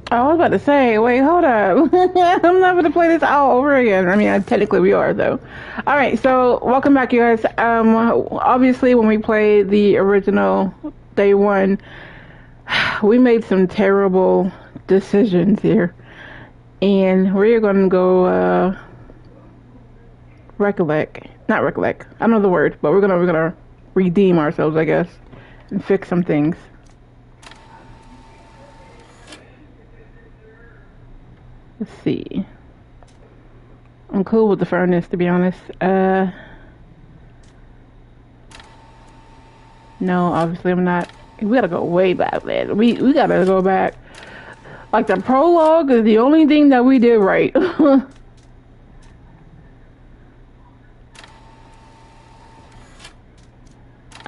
I was about to say, wait, hold up. I'm not going to play this all over again. I mean, technically we are, though. All right, so welcome back, you guys. Obviously, when we played the original day one, we made some terrible decisions here. And we're going to go recollect. Not recollect. I don't know the word, but we're gonna redeem ourselves, I guess, and fix some things. Let's see. I'm cool with the furnace, to be honest. No, obviously I'm not. We gotta go way back, man. We gotta go back. Like, the prologue is the only thing that we did right.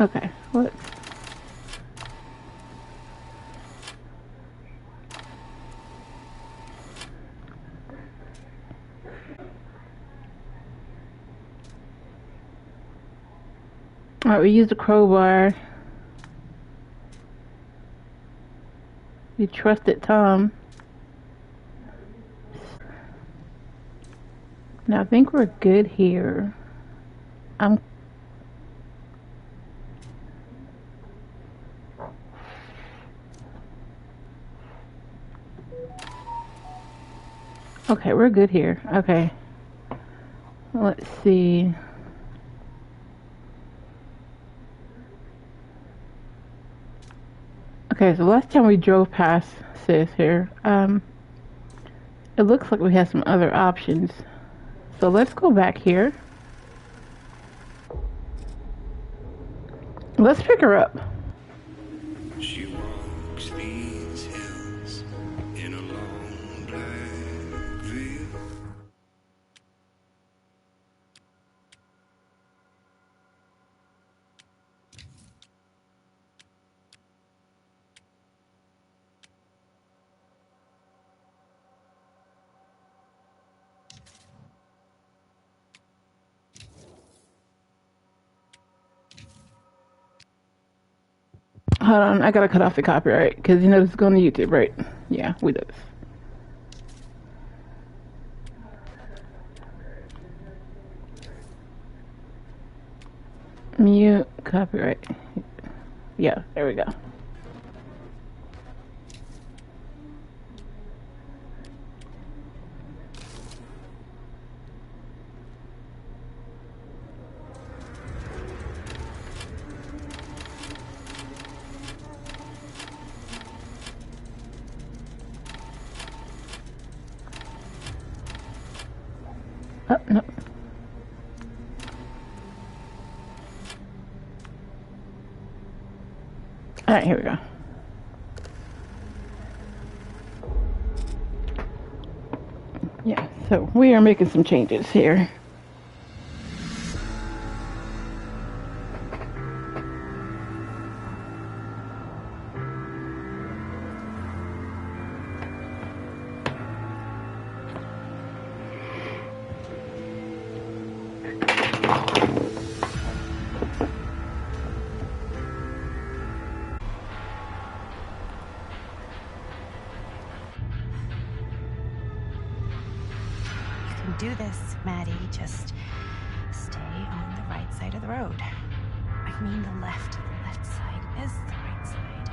Okay, let's. Alright, we used the crowbar. We trusted Tom. Now I think we're good here. I'm. Okay, we're good here. Okay. Let's see. Okay, so last time we drove past Sis here, it looks like we have some other options. So let's go back here. Let's pick her up. She walks these hills in a long black veil. Hold on, I gotta cut off the copyright because you know this is going to YouTube, right? Yeah, we do this. Mute copyright. Yeah, there we go. Oh, no. Alright, here we go. Yeah, so we are making some changes here. Do this, Maddie. Just stay on the right side of the road. I mean the left. The left side is the right side.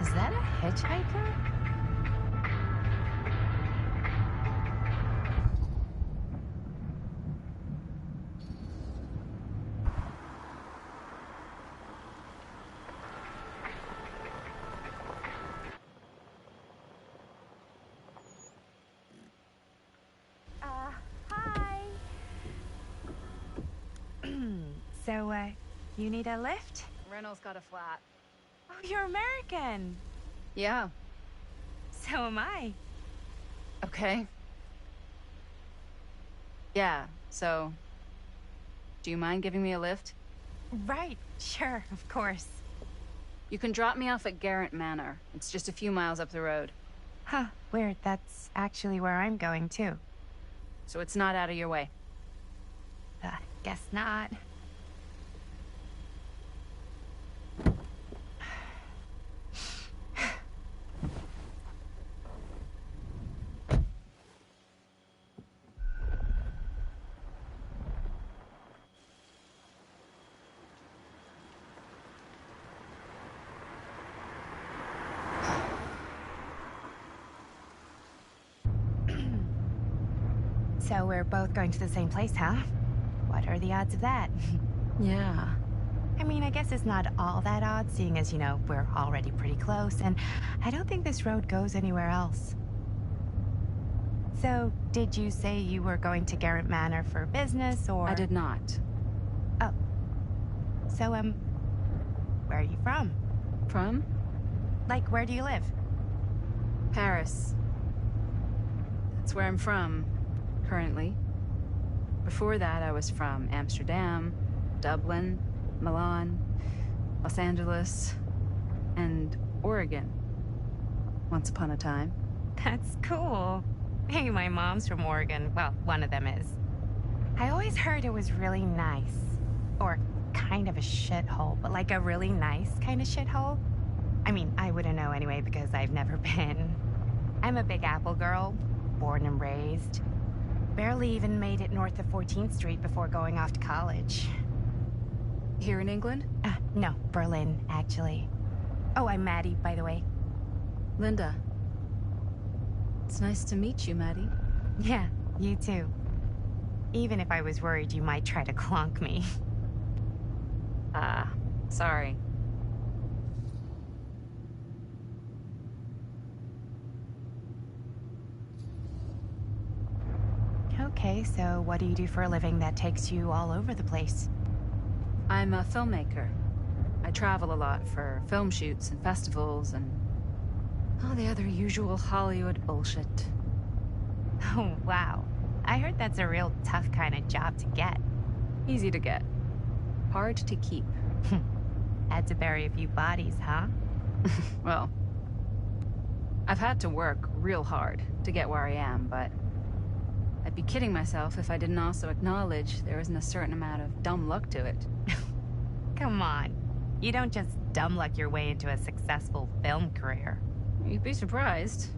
Is that a hitchhiker? So, you need a lift? Reynolds got a flat. Oh, you're American. Yeah. So am I. Okay. Yeah, so... Do you mind giving me a lift? Right, sure, of course. You can drop me off at Garrett Manor. It's just a few miles up the road. Huh, weird. That's actually where I'm going, too. So it's not out of your way. Guess not. So we're both going to the same place, huh? What are the odds of that? Yeah. I mean, I guess it's not all that odd, seeing as, we're already pretty close, and I don't think this road goes anywhere else. So, did you say you were going to Garrett Manor for business, or...? I did not. Oh. So, where are you from? From? Like, where do you live? Paris. That's where I'm from, currently. Before that, I was from Amsterdam, Dublin, Milan, Los Angeles, and Oregon. Once upon a time. That's cool. Hey, my mom's from Oregon. Well, one of them is. I always heard it was really nice. Or kind of a shithole, but like a really nice kind of shithole. I mean, I wouldn't know anyway because I've never been. I'm a Big Apple girl, born and raised. Barely even made it north of 14th Street before going off to college. Here in England? No, Berlin, actually. Oh, I'm Maddie, by the way. Linda. It's nice to meet you, Maddie. Yeah, you too. Even if I was worried you might try to clonk me. Sorry. Okay, so what do you do for a living that takes you all over the place? I'm a filmmaker. I travel a lot for film shoots and festivals and all the other usual Hollywood bullshit. Oh, wow. I heard that's a real tough kind of job to get. Easy to get. Hard to keep. Had to bury a few bodies, huh? Well, I've had to work real hard to get where I am, but I'd be kidding myself if I didn't also acknowledge there isn't a certain amount of dumb luck to it. Come on. You don't just dumb luck your way into a successful film career. You'd be surprised.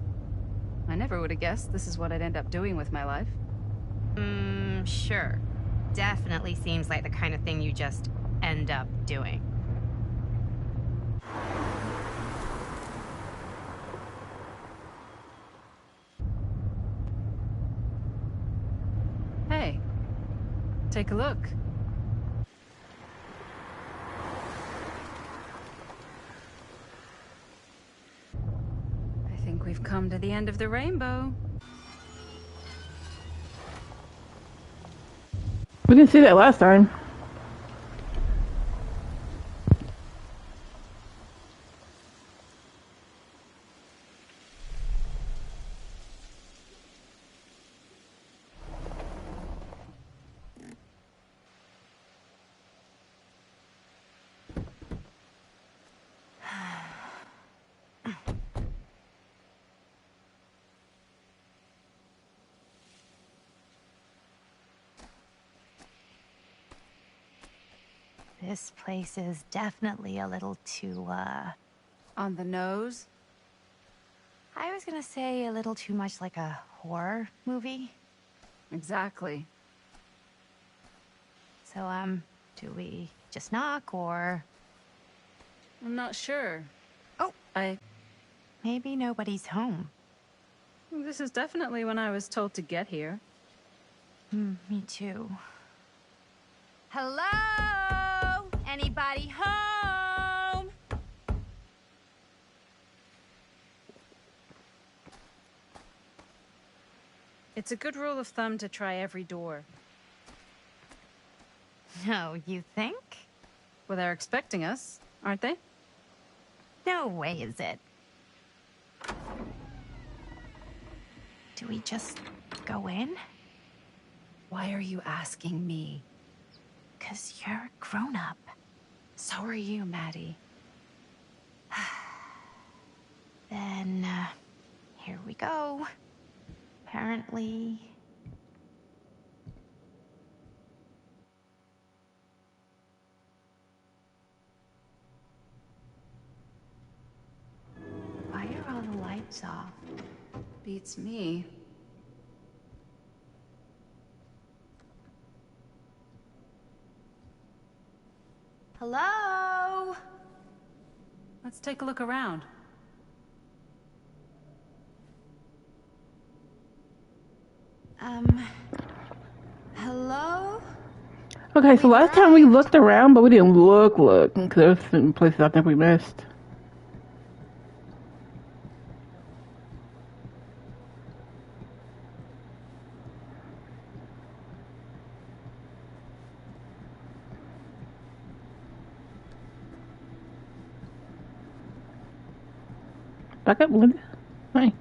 I never would have guessed this is what I'd end up doing with my life. Sure. Definitely seems like the kind of thing you just end up doing. Hey, take a look. I think we've come to the end of the rainbow. We didn't see that last time. This place is definitely a little too, On the nose? I was gonna say a little too much like a horror movie. Exactly. So, do we just knock, or...? I'm not sure. Oh! Maybe nobody's home. This is definitely when I was told to get here. Me too. Hello? Anybody home? It's a good rule of thumb to try every door. No, you think? Well, they're expecting us, aren't they? No way is it. Do we just go in? Why are you asking me? 'Cause you're a grown-up. So are you, Maddie. Then, Here we go. Apparently. Why are all the lights off? Beats me. Hello? Let's take a look around. Hello? Okay, so We last time we arrived. looked around, but we didn't look, because there's some places I think we missed. Back up, Linda. Hi.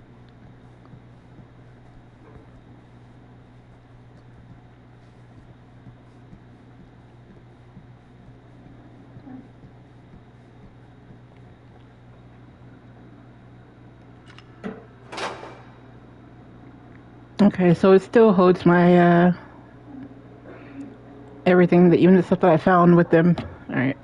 Okay, so it still holds my, everything, even the stuff that I found with them. Alright.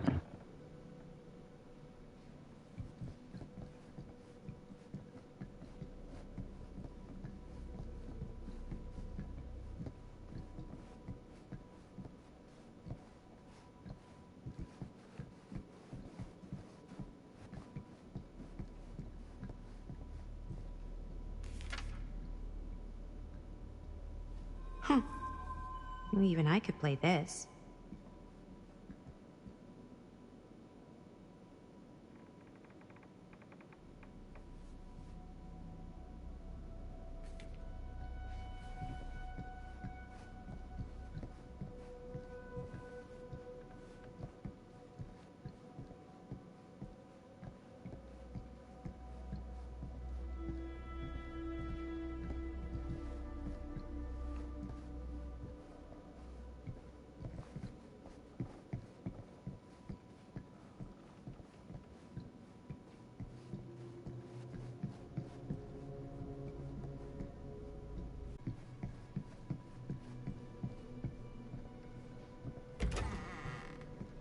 Even I could play this.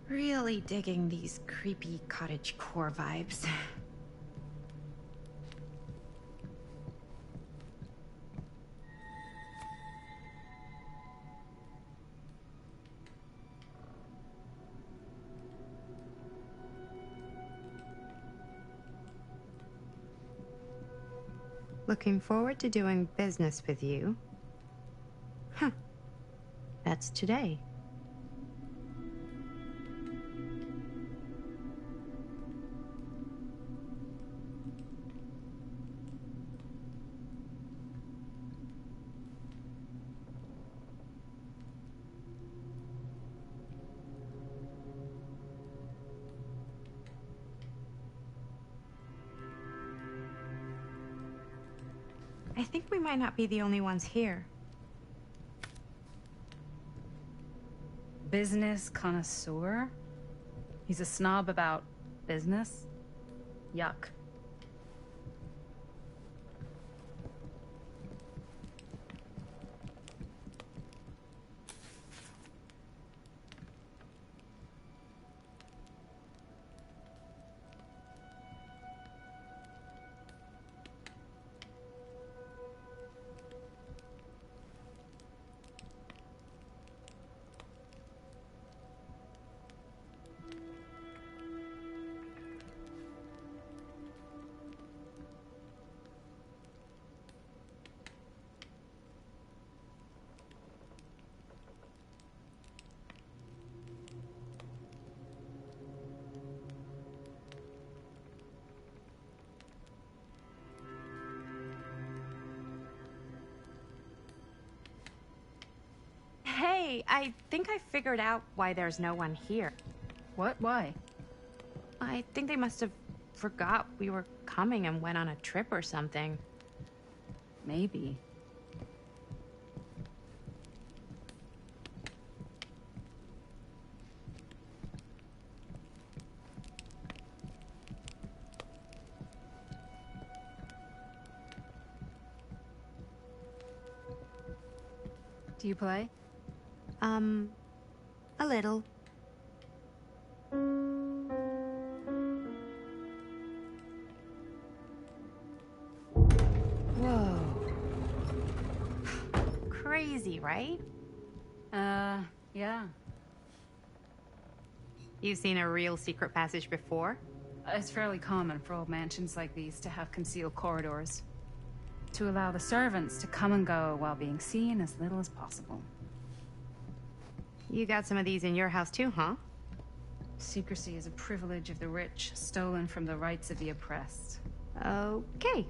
Really digging these creepy cottage core vibes. Looking forward to doing business with you. Huh. That's today. I think we might not be the only ones here. Business connoisseur? He's a snob about business? Yuck. Hey, I think I figured out why there's no one here. What? Why? I think they must have forgot we were coming and went on a trip or something. Maybe. Do you play? A little. Whoa. Crazy, right? Yeah. You've seen a real secret passage before? It's fairly common for old mansions like these to have concealed corridors, to allow the servants to come and go while being seen as little as possible. You got some of these in your house too, huh? Secrecy is a privilege of the rich, stolen from the rights of the oppressed. Okay.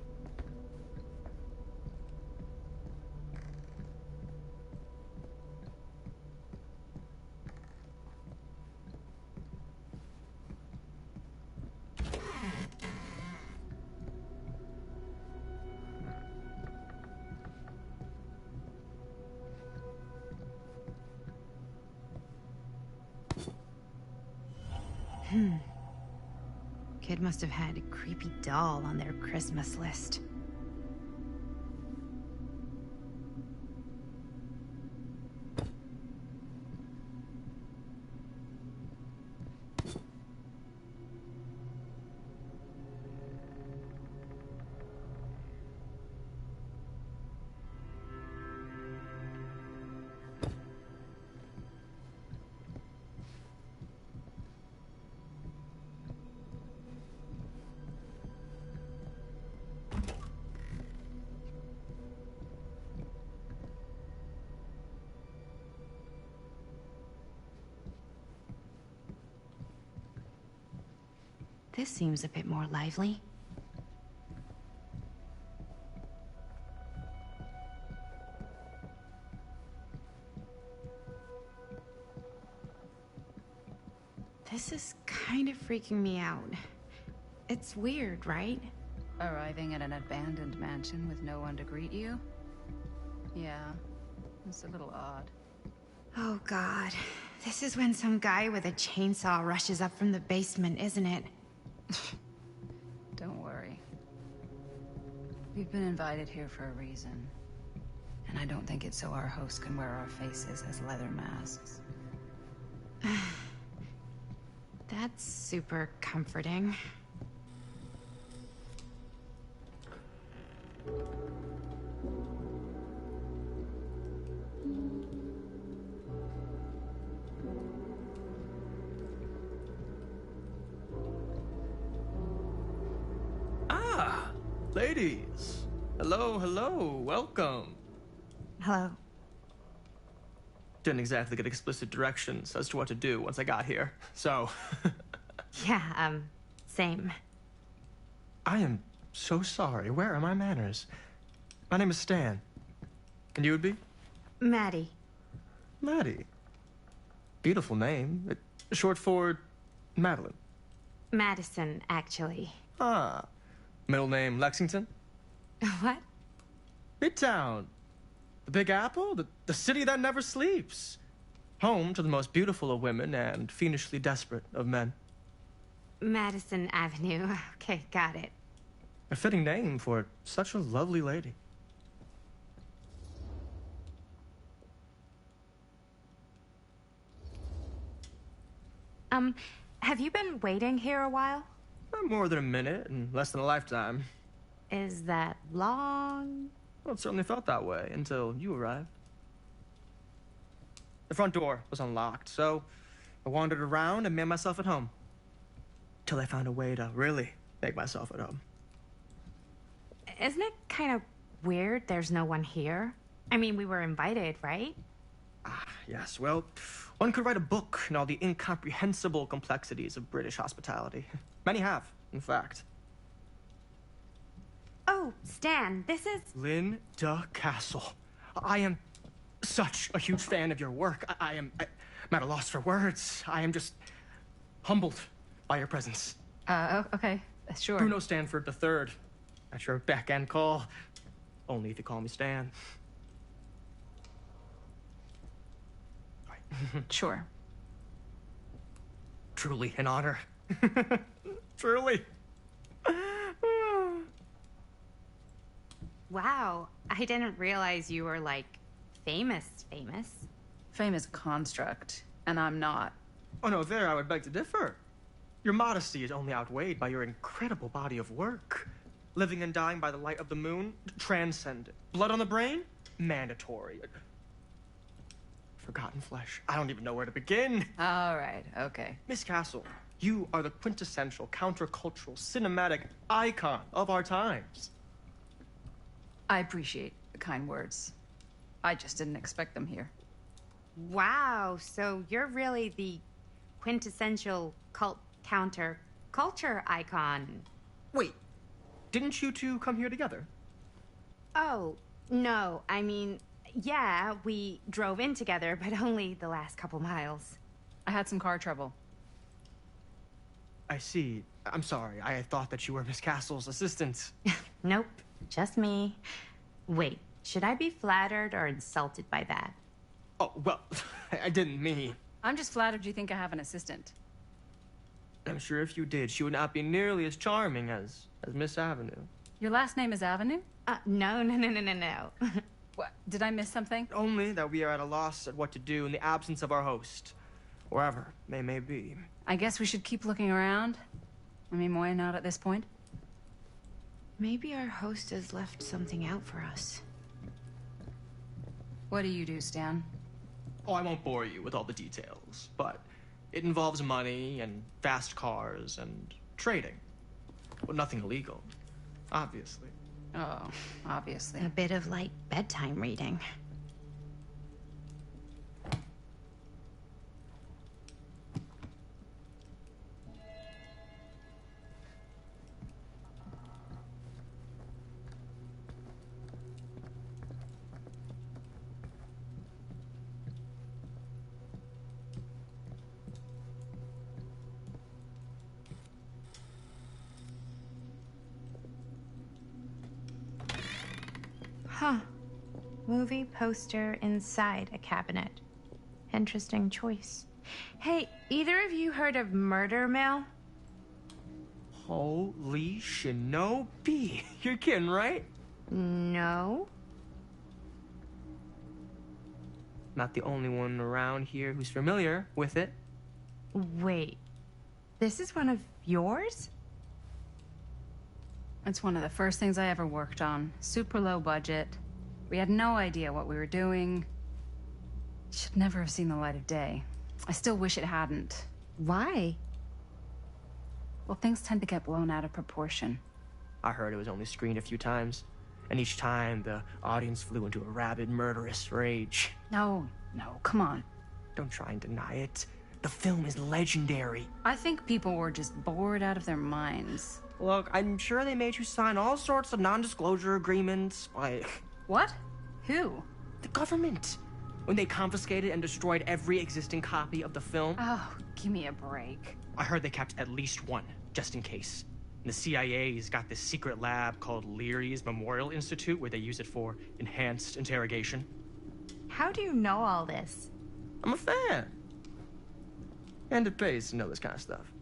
Kid must have had a creepy doll on their Christmas list. This seems a bit more lively. This is kind of freaking me out. It's weird, right? Arriving at an abandoned mansion with no one to greet you? Yeah, it's a little odd. Oh God. This is when some guy with a chainsaw rushes up from the basement, isn't it? Don't worry. We've been invited here for a reason. And I don't think it's so our host can wear our faces as leather masks. That's super comforting. Ladies! Hello, hello, welcome. Hello. Didn't exactly get explicit directions as to what to do once I got here, so... Yeah, same. I am so sorry. Where are my manners? My name is Stan. And you would be? Maddie. Maddie. Beautiful name. Short for Madeline. Madison, actually. Ah. Middle name Lexington? What? Midtown. The Big Apple? The city that never sleeps. Home to the most beautiful of women and fiendishly desperate of men. Madison Avenue. Okay, got it. A fitting name for such a lovely lady. Have you been waiting here a while? Not more than a minute and less than a lifetime. Is that long? Well, it certainly felt that way until you arrived. The front door was unlocked, so I wandered around and made myself at home. Till I found a way to really make myself at home. Isn't it kind of weird there's no one here? I mean, we were invited, right? Yes, well, one could write a book in all the incomprehensible complexities of British hospitality. Many have, in fact. Oh, Stan, this is... Linda Castle. I am such a huge fan of your work. I'm at a loss for words. I am just humbled by your presence. Okay, sure. Bruno Stanford III, at your beck and call. Only if you call me Stan. Sure. Truly an honor. Truly. Wow, I didn't realize you were, like, famous, famous. Fame is a construct, and I'm not. Oh no, there I would beg to differ. Your modesty is only outweighed by your incredible body of work. Living and dying by the light of the moon, transcendent. Blood on the brain, mandatory. Forgotten flesh. I don't even know where to begin. All right, okay. Miss Castle, you are the quintessential countercultural cinematic icon of our times. I appreciate the kind words. I just didn't expect them here. Wow, so you're really the quintessential cult counter culture icon. Wait, didn't you two come here together? Oh, no, I mean, yeah, we drove in together, but only the last couple miles. I had some car trouble. I see. I'm sorry. I thought that you were Miss Castle's assistant. Nope, just me. Wait, should I be flattered or insulted by that? Oh, well, I didn't mean. I'm just flattered you think I have an assistant. I'm sure if you did, she would not be nearly as charming as Miss Avenue. Your last name is Avenue? No. What? Did I miss something? Only that we are at a loss at what to do in the absence of our host, wherever they may be. I guess we should keep looking around. I mean, why not at this point? Maybe our host has left something out for us. What do you do, Stan? Oh, I won't bore you with all the details, but it involves money and fast cars and trading. Well, nothing illegal, obviously. Oh, obviously. A bit of light bedtime reading. Huh. Movie poster inside a cabinet. Interesting choice. Hey, either of you heard of Murder Mill? Holy shinobi. You're kidding, right? No. Not the only one around here who's familiar with it. Wait. This is one of yours? It's one of the first things I ever worked on. Super low budget. We had no idea what we were doing. Should never have seen the light of day. I still wish it hadn't. Why? Well, things tend to get blown out of proportion. I heard it was only screened a few times, and each time the audience flew into a rabid, murderous rage. No, come on. Don't try and deny it. The film is legendary. I think people were just bored out of their minds. Look, I'm sure they made you sign all sorts of non-disclosure agreements, like... What? Who? The government. When they confiscated and destroyed every existing copy of the film. Oh, give me a break. I heard they kept at least one, just in case. And the CIA's got this secret lab called Leary's Memorial Institute where they use it for enhanced interrogation. How do you know all this? I'm a fan. And it pays to know this kind of stuff.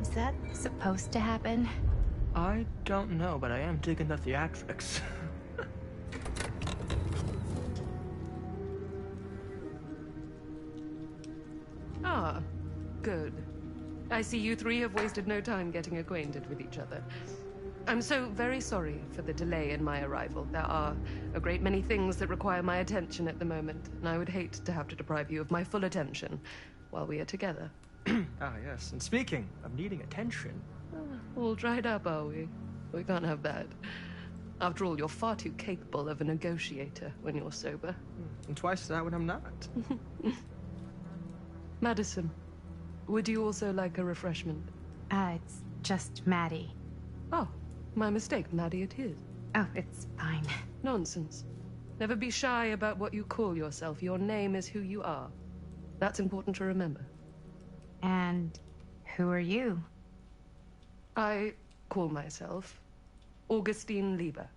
Is that supposed to happen? I don't know, but I am digging the theatrics. Ah, good. I see you three have wasted no time getting acquainted with each other. I'm so very sorry for the delay in my arrival. There are a great many things that require my attention at the moment, and I would hate to have to deprive you of my full attention while we are together. Ah, yes. And speaking of needing attention... All dried up, are we? We can't have that. After all, you're far too capable of a negotiator when you're sober. And twice that when I'm not. Madison, would you also like a refreshment? It's just Maddie. Oh, my mistake. Maddie it is. Oh, it's fine. Nonsense. Never be shy about what you call yourself. Your name is who you are. That's important to remember. And who are you? I call myself Augustine Lieber.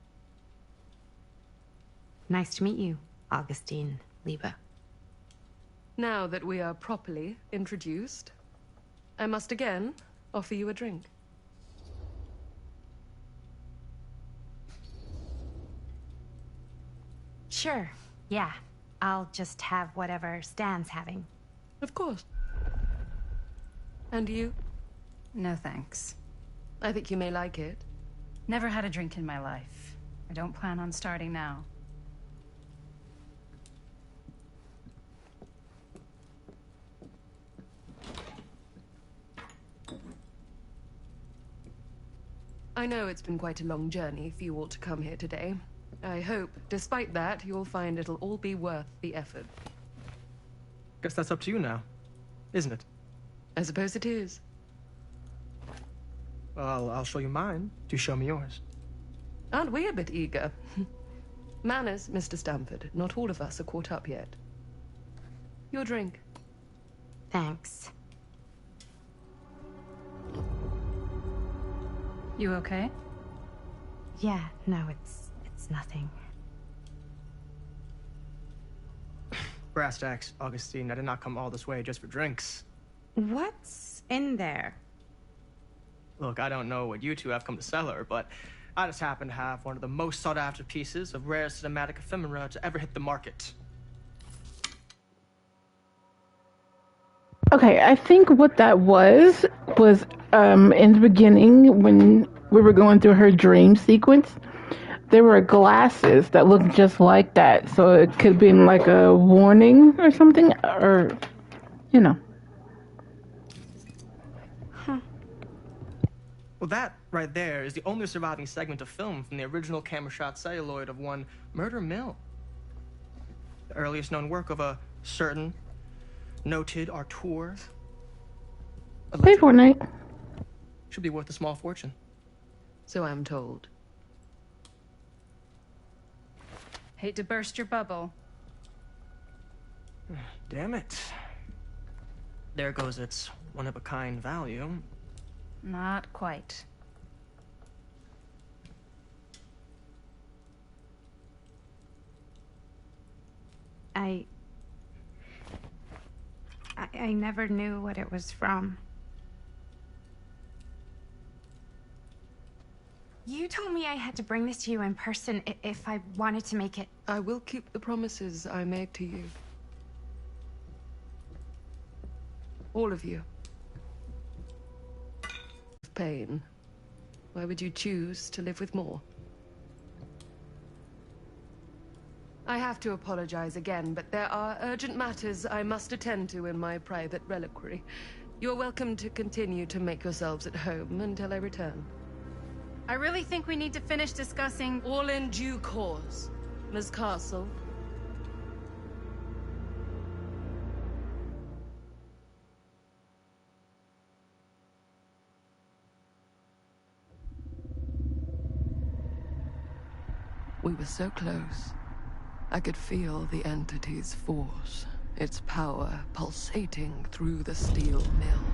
Nice to meet you, Augustine Liebe. Now that we are properly introduced, I must again offer you a drink. Sure, yeah. I'll just have whatever Stan's having. Of course. And you? No thanks. I think you may like it. Never had a drink in my life. I don't plan on starting now. I know it's been quite a long journey for you all to come here today. I hope, despite that, you'll find it'll all be worth the effort. Guess that's up to you now, isn't it? I suppose it is. Well, I'll show you mine. Do show me yours. Aren't we a bit eager? Manners, Mr. Stamford. Not all of us are caught up yet. Your drink. Thanks. You okay? Yeah, no, it's nothing. Brass tacks, Augustine. I did not come all this way just for drinks. What's in there? Look, I don't know what you two have come to sell her, but I just happen to have one of the most sought-after pieces of rare cinematic ephemera to ever hit the market. Okay, I think what that was in the beginning when we were going through her dream sequence, there were glasses that looked just like that. So it could have been like a warning or something, or, you know. Well, that right there is the only surviving segment of film from the original camera shot celluloid of one Murder Mill. The earliest known work of a certain noted auteur. Play Fortnite. Should be worth a small fortune. So I'm told. Hate to burst your bubble. Damn it. There goes its one-of-a-kind value. Not quite. I never knew what it was from. You told me I had to bring this to you in person if I wanted to make it. I will keep the promises I made to you. All of you. Pain. Why would you choose to live with more? I have to apologize again, but there are urgent matters I must attend to in my private reliquary. You're welcome to continue to make yourselves at home until I return. I really think we need to finish discussing. All in due course, Miss Castle. We were so close. I could feel the entity's force, its power pulsating through the steel mill.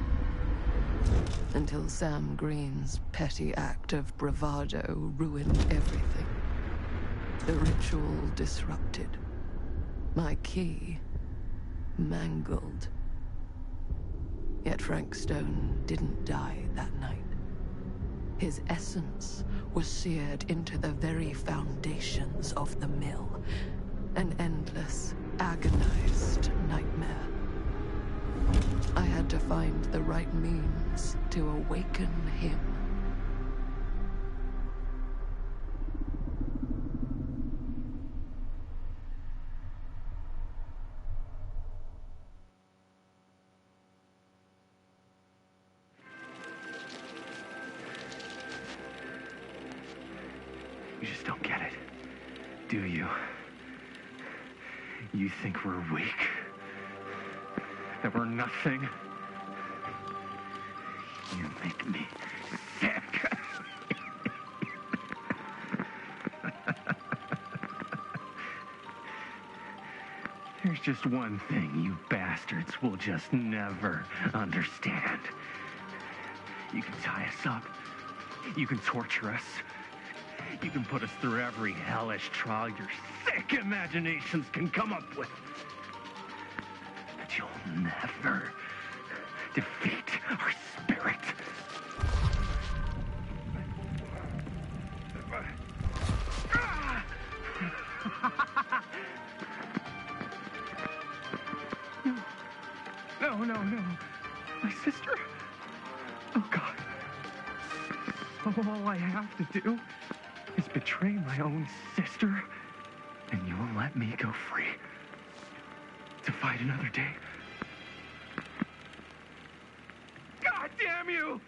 Until Sam Green's petty act of bravado ruined everything. The ritual disrupted. My key mangled. Yet Frank Stone didn't die that night. His essence was seared into the very foundations of the mill. An endless, agonized nightmare. I had to find the right means to awaken him. You just don't get it, do you? You think we're weak? That we're nothing? You make me sick. There's just one thing you bastards will just never understand. You can tie us up. You can torture us. You can put us through every hellish trial your sick imaginations can come up with. But you'll never defeat our spirit. No. My sister? Oh, God. All I have to do is betray my own sister, and you will let me go free to fight another day. God damn you!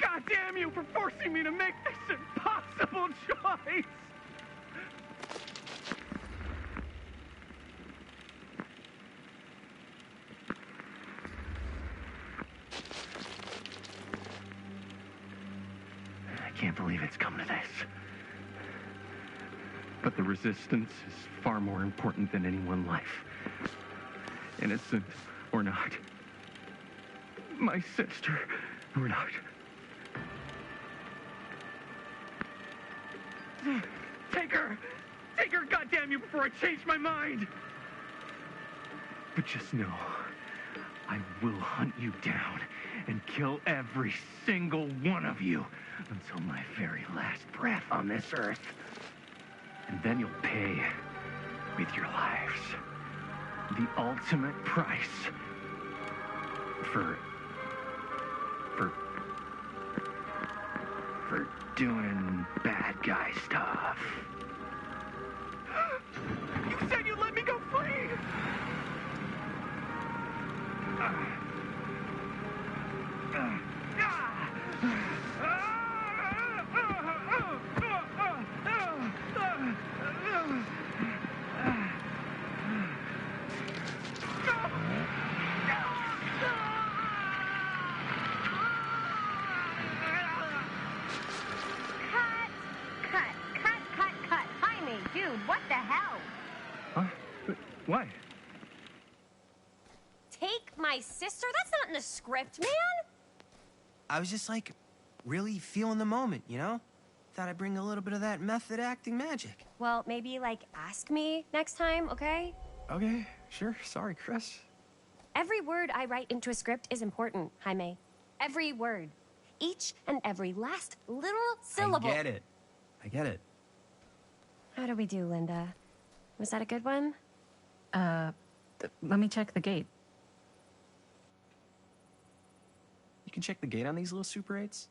God damn you for forcing me to make this impossible choice! I can't believe it's come to this. But the resistance is far more important than any one life. Innocent or not. My sister or not. Take her! Take her, goddamn you, before I change my mind! But just know, I will hunt you down and kill every single one of you until my very last breath on this earth. And then you'll pay with your lives. The ultimate price for doing bad guy stuff. You said you'd let me go free! Cut. Jaime, dude, what the hell? Huh? Why? Take my sister? That's not in the script, man. I was just like, really feeling the moment, you know? Thought I'd bring a little bit of that method acting magic. Well, maybe, like, ask me next time, okay? Okay, sure. Sorry, Chris. Every word I write into a script is important, Jaime. Every word. Each and every last little syllable. I get it. How do we do, Linda? Was that a good one? Let me check the gate. You can check the gate on these little Super 8s?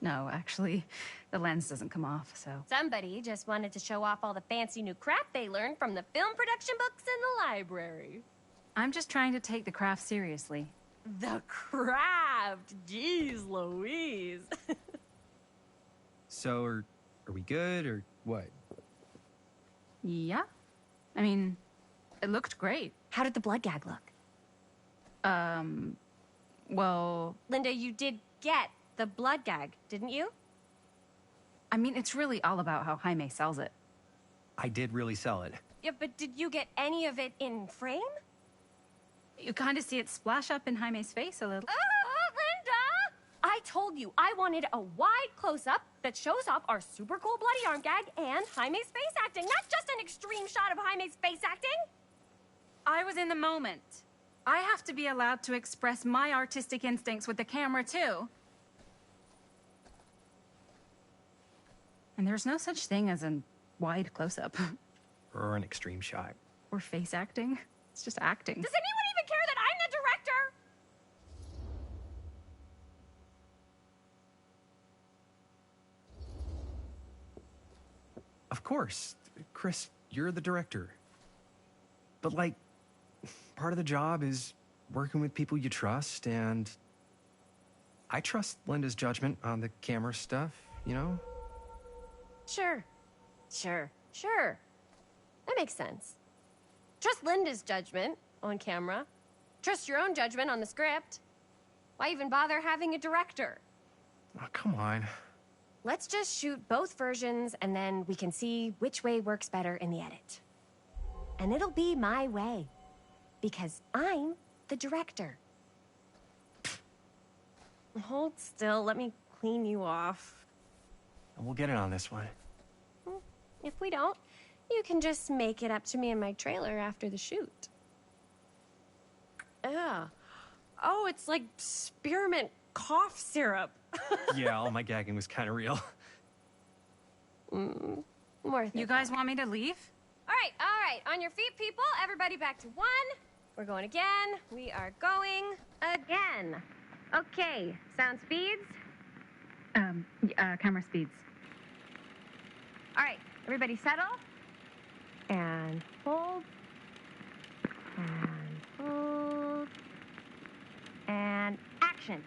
No, actually, the lens doesn't come off, so... Somebody just wanted to show off all the fancy new crap they learned from the film production books in the library. I'm just trying to take the craft seriously. The craft! Jeez Louise! So, are we good, or what? Yeah? I mean, it looked great. How did the blood gag look? Well... Linda, you did get the blood gag, didn't you? I mean, it's really all about how Jaime sells it. I did really sell it. Yeah, but did you get any of it in frame? You kind of see it splash up in Jaime's face a little. Linda! I told you I wanted a wide close-up that shows off our super cool bloody arm gag and Jaime's face acting, not just an extreme shot of Jaime's face acting. I was in the moment. I have to be allowed to express my artistic instincts with the camera, too. And there's no such thing as a wide close-up. Or an extreme shot. Or face acting. It's just acting. Does anyone even care that I'm the director? Of course. Chris, you're the director. But, like, part of the job is working with people you trust, and I trust Linda's judgment on the camera stuff, you know? Sure. That makes sense. Trust Linda's judgment on camera. Trust your own judgment on the script. Why even bother having a director? Oh, come on. Let's just shoot both versions and then we can see which way works better in the edit. And it'll be my way. Because I'm the director. Hold still, let me clean you off. and we'll get it on this one. If we don't, you can just make it up to me in my trailer after the shoot. Yeah. Oh, it's like spearmint cough syrup. Yeah, all my gagging was kind of real. Worth it. You guys want me to leave? All right. On your feet, people. Everybody back to 1. We're going again. We are going again. Okay. Sound speeds. Camera speeds. All right. Everybody settle. And hold. And hold. And action.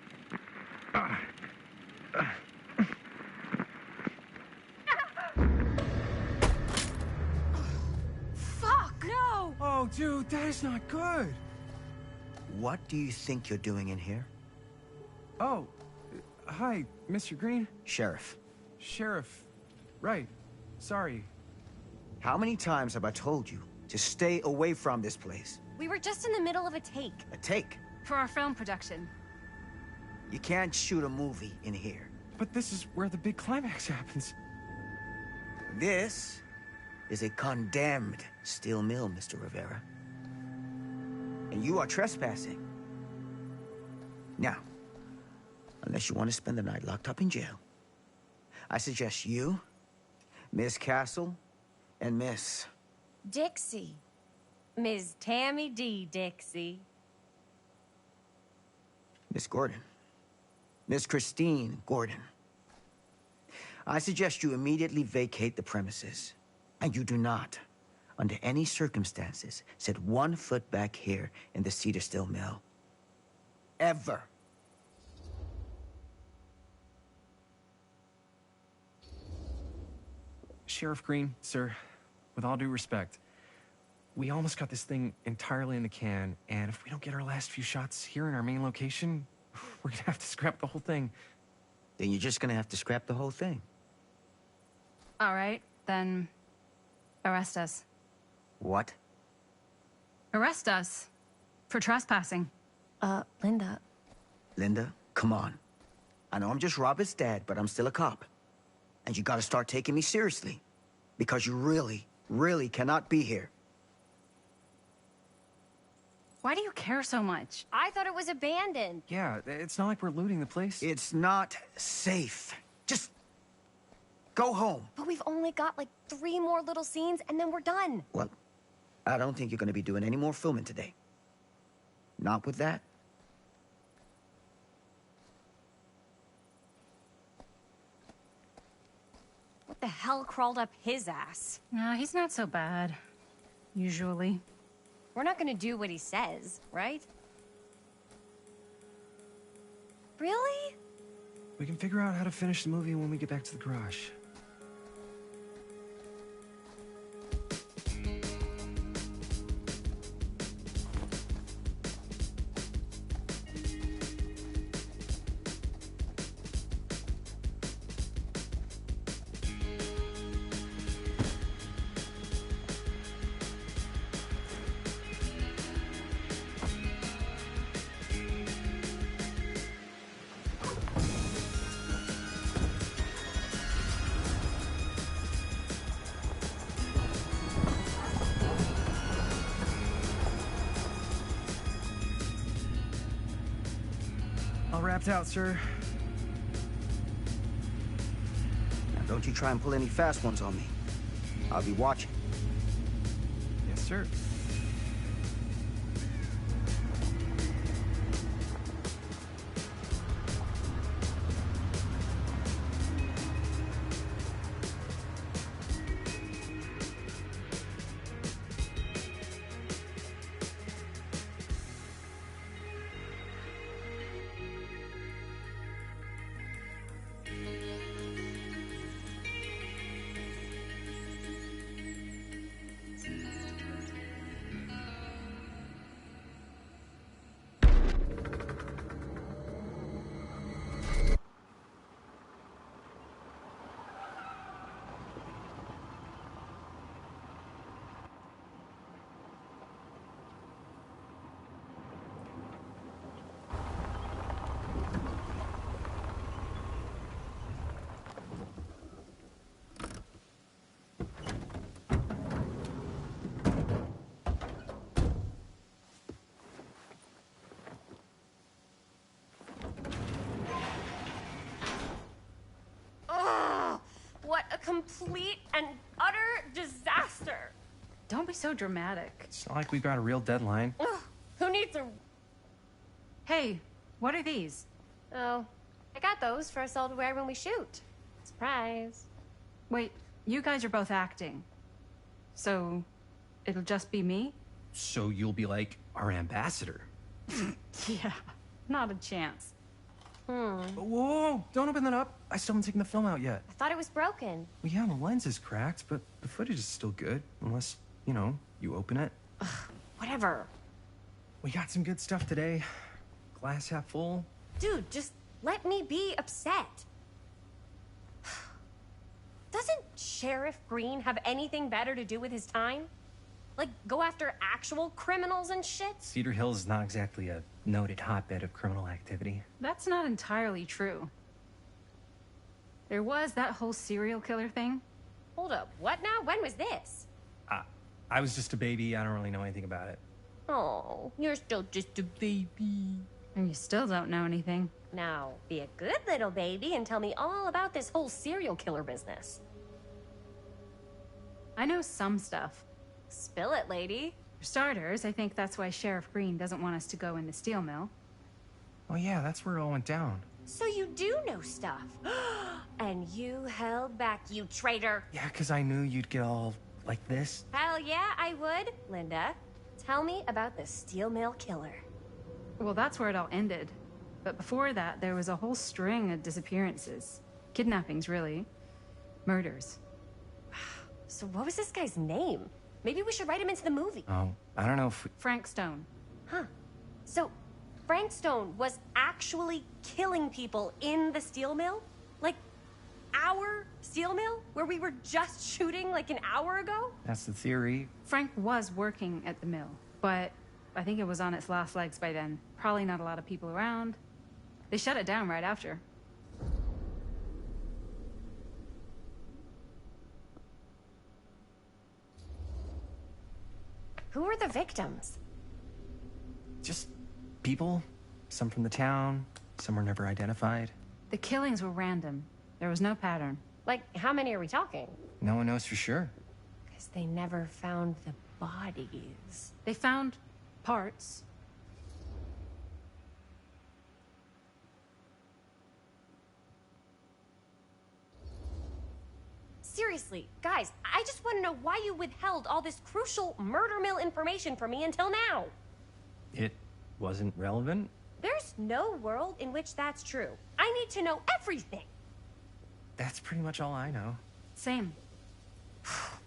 Fuck! No! Oh, dude, that is not good. What do you think you're doing in here? Oh, hi, Mr. Green. Sheriff. Sheriff. Right. Sorry. How many times have I told you to stay away from this place? We were just in the middle of a take. A take. For our film production. You can't shoot a movie in here. But this is where the big climax happens. This is a condemned steel mill, Mr. Rivera. And you are trespassing. Now, unless you want to spend the night locked up in jail, I suggest you, Miss Castle, and Miss... Dixie. Ms. Tammy D. Dixie. Miss Gordon. Miss Christine Gordon. I suggest you immediately vacate the premises. And you do not, under any circumstances, set 1 foot back here in the Cedar Still Mill. Ever. Sheriff Green, sir, with all due respect, we almost got this thing entirely in the can, and if we don't get our last few shots here in our main location, we're gonna have to scrap the whole thing. Then you're just gonna have to scrap the whole thing. All right, then arrest us. What? Arrest us for trespassing. Linda. Linda, come on. I know I'm just Robert's dad, but I'm still a cop. And you gotta start taking me seriously. Because you really, really cannot be here. Why do you care so much? I thought it was abandoned. Yeah, it's not like we're looting the place. It's not safe. Just go home. But we've only got like 3 more little scenes and then we're done. Well, I don't think you're gonna be doing any more filming today. Not with that. What the hell crawled up his ass? No, he's not so bad. Usually. We're not gonna do what he says, right? Really? We can figure out how to finish the movie when we get back to the garage. All wrapped out, sir. Now, don't you try and pull any fast ones on me. I'll be watching. Yes, sir. complete and utter disaster. Don't be so dramatic. It's not like we've got a real deadline. Ugh, who needs a... Hey, what are these? Oh, I got those for us all to wear when we shoot. Surprise. Wait, you guys are both acting. So, it'll just be me? So you'll be like our ambassador. Yeah, not a chance. Whoa, whoa, don't open that up. I still haven't taken the film out yet. I thought it was broken. Well, yeah, the lens is cracked, but the footage is still good. Unless, you know, you open it. Whatever. We got some good stuff today. Glass half full. Dude, just let me be upset. Doesn't Sheriff Green have anything better to do with his time? Like, go after actual criminals and shit? Cedar Hills is not exactly a noted hotbed of criminal activity. That's not entirely true. There was that whole serial killer thing. Hold up, what now? When was this? I was just a baby. I don't really know anything about it. Oh, you're still just a baby. And you still don't know anything. Now, be a good little baby and tell me all about this whole serial killer business. I know some stuff. Spill it, lady. For starters, I think that's why Sheriff Green doesn't want us to go in the steel mill. Oh yeah, that's where it all went down. So you do know stuff. And you held back, you traitor. Yeah, because I knew you'd get all like this. Hell yeah, I would. Linda, tell me about the steel mill killer. Well, that's where it all ended. But before that, there was a whole string of disappearances. Kidnappings, really. Murders. So what was this guy's name? Maybe we should write him into the movie. Oh, I don't know if we... Frank Stone. Huh. So, Frank Stone was actually killing people in the steel mill? Like, our steel mill? Where we were just shooting like an hour ago? That's the theory. Frank was working at the mill, but I think it was on its last legs by then. Probably not a lot of people around. They shut it down right after. Who were the victims? Just people. Some from the town. Some were never identified. The killings were random. There was no pattern. Like, how many are we talking? No one knows for sure. Because they never found the bodies. They found parts. Seriously, guys, I just want to know why you withheld all this crucial murder mill information from me until now. It wasn't relevant? There's no world in which that's true. I need to know everything. That's pretty much all I know. Same.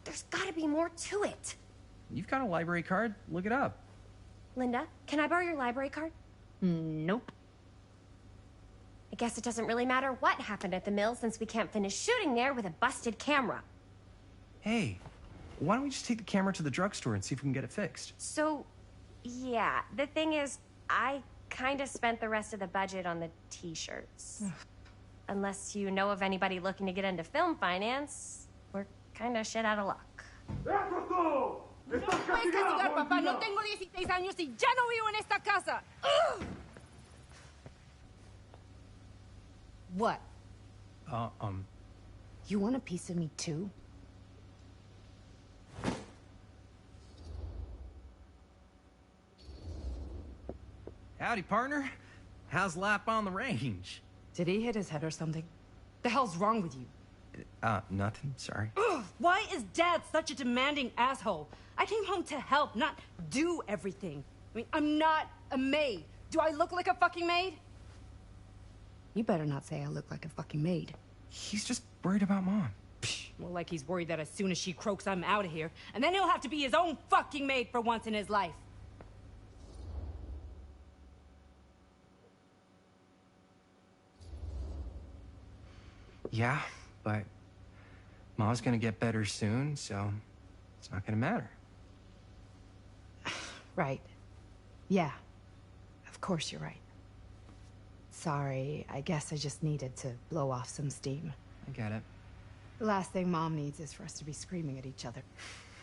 There's gotta be more to it. You've got a library card? Look it up. Linda, can I borrow your library card? Nope. I guess it doesn't really matter what happened at the mill since we can't finish shooting there with a busted camera. Hey, why don't we just take the camera to the drugstore and see if we can get it fixed? So, yeah, the thing is, I kind of spent the rest of the budget on the t-shirts. Unless you know of anybody looking to get into film finance, we're kind of shit out of luck. Puedes castigar, papá. No tengo 16 años y ya no vivo en esta casa. Ugh. What? You want a piece of me too? Howdy, partner. How's lap on the range? Did he hit his head or something? The hell's wrong with you? Nothing, sorry. Ugh, why is Dad such a demanding asshole? I came home to help, not do everything. I mean, I'm not a maid. Do I look like a fucking maid? You better not say I look like a fucking maid. He's just worried about Mom. More like he's worried that as soon as she croaks, I'm out of here. And then he'll have to be his own fucking maid for once in his life. Yeah, but Mom's gonna get better soon, so it's not gonna matter. Right. Yeah. Of course you're right. Sorry, I guess I just needed to blow off some steam. I get it. The last thing Mom needs is for us to be screaming at each other.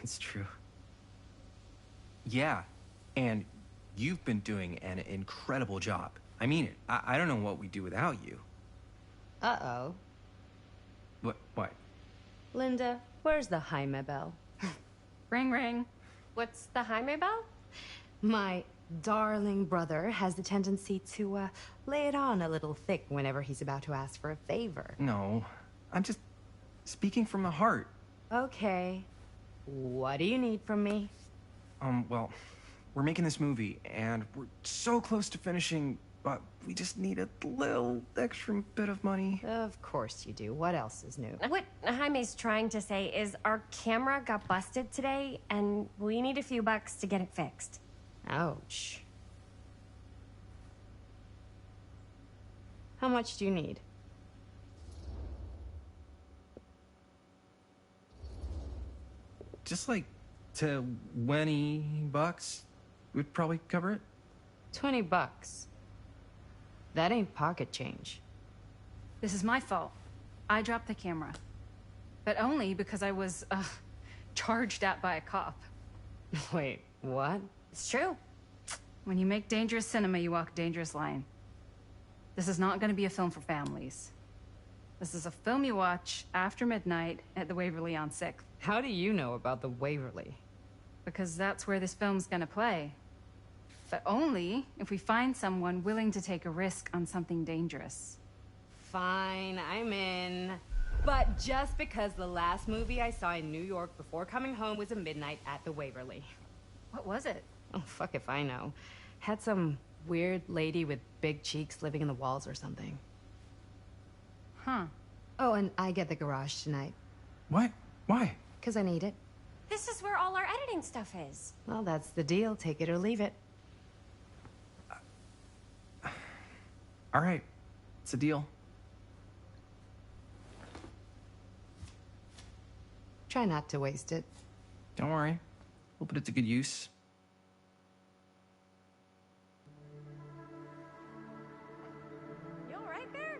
It's true. Yeah, and you've been doing an incredible job. I mean it. I don't know what we'd do without you. Uh-oh. What? Linda, where's the Jaime bell? Ring, ring. What's the Jaime bell? My darling brother has the tendency to lay it on a little thick whenever he's about to ask for a favor. No, I'm just speaking from the heart. Okay. What do you need from me? Well, we're making this movie, and we're so close to finishing, but we just need a little extra bit of money. Of course you do. What else is new? What Jaime's trying to say is our camera got busted today, and we need a few bucks to get it fixed. Ouch. How much do you need? Just like $20 would probably cover it. $20. That ain't pocket change. This is my fault. I dropped the camera. But only because I was, charged at by a cop. Wait, what? It's true. When you make dangerous cinema, you walk a dangerous line. This is not going to be a film for families. This is a film you watch after midnight at the Waverly on 6th. How do you know about the Waverly? Because that's where this film's going to play. But only if we find someone willing to take a risk on something dangerous. Fine, I'm in. But just because the last movie I saw in New York before coming home was a midnight at the Waverly. What was it? Oh, fuck if I know. Had some weird lady with big cheeks living in the walls or something. Huh. Oh, and I get the garage tonight. What? Why? Because I need it. This is where all our editing stuff is. Well, that's the deal. Take it or leave it. All right, it's a deal. Try not to waste it. Don't worry, we'll put it to good use. You all right there?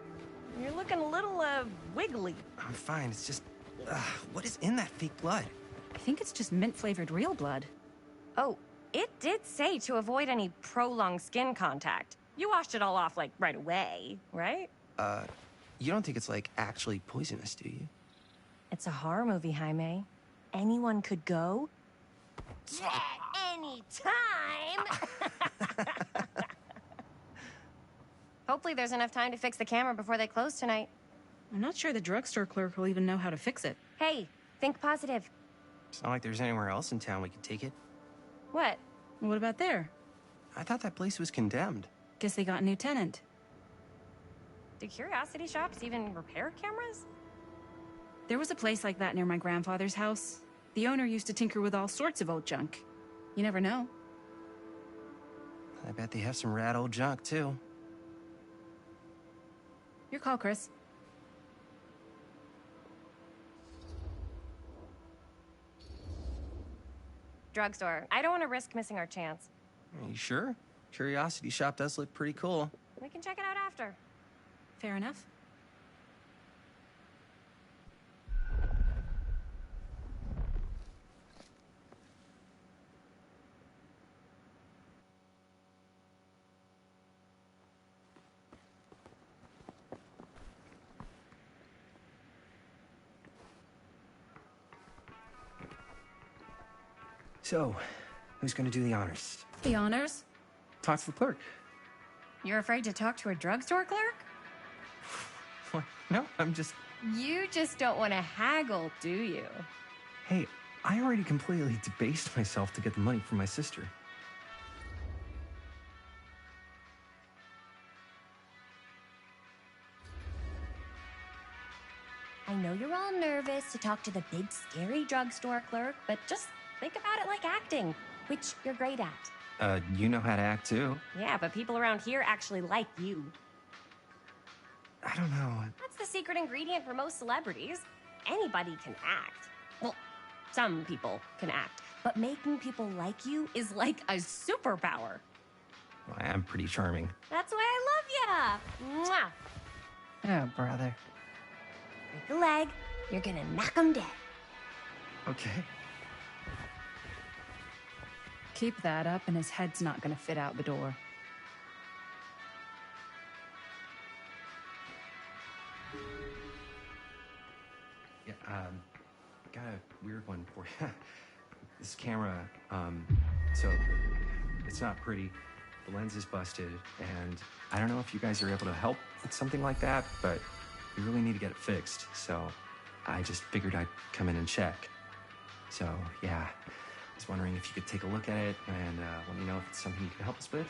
You're looking a little, wiggly. I'm fine, it's just, what is in that fake blood? I think it's just mint-flavored real blood. Oh, it did say to avoid any prolonged skin contact. You washed it all off, like, right away, right? You don't think it's, like, actually poisonous, do you? It's a horror movie, Jaime. Anyone could go. At any time! Hopefully there's enough time to fix the camera before they close tonight. I'm not sure the drugstore clerk will even know how to fix it. Hey, think positive. It's not like there's anywhere else in town we could take it. What? What about there? I thought that place was condemned. Guess they got a new tenant. Do curiosity shops even repair cameras? There was a place like that near my grandfather's house. The owner used to tinker with all sorts of old junk. You never know. I bet they have some rad old junk, too. Your call, Chris. Drugstore. I don't want to risk missing our chance. Are you sure? Curiosity shop does look pretty cool. We can check it out after. Fair enough. So, who's gonna do the honors? The honors? Talk to the clerk. You're afraid to talk to a drugstore clerk? What? No, I'm just... You just don't want to haggle, do you? Hey, I already completely debased myself to get the money from my sister. I know you're all nervous to talk to the big, scary drugstore clerk, but just think about it like acting, which you're great at. You know how to act, too. Yeah, but people around here actually like you. I don't know. That's the secret ingredient for most celebrities. Anybody can act. Well, some people can act. But making people like you is like a superpower. Well, I am pretty charming. That's why I love ya. Mwah. Oh, brother. Break a leg, you're gonna knock 'em dead. Okay. Keep that up and his head's not gonna fit out the door. Yeah, got a weird one for you. This camera, so it's not pretty. The lens is busted, and I don't know if you guys are able to help with something like that, but we really need to get it fixed. So I just figured I'd come in and check. So yeah, I was wondering if you could take a look at it and let me know if it's something you can help us with.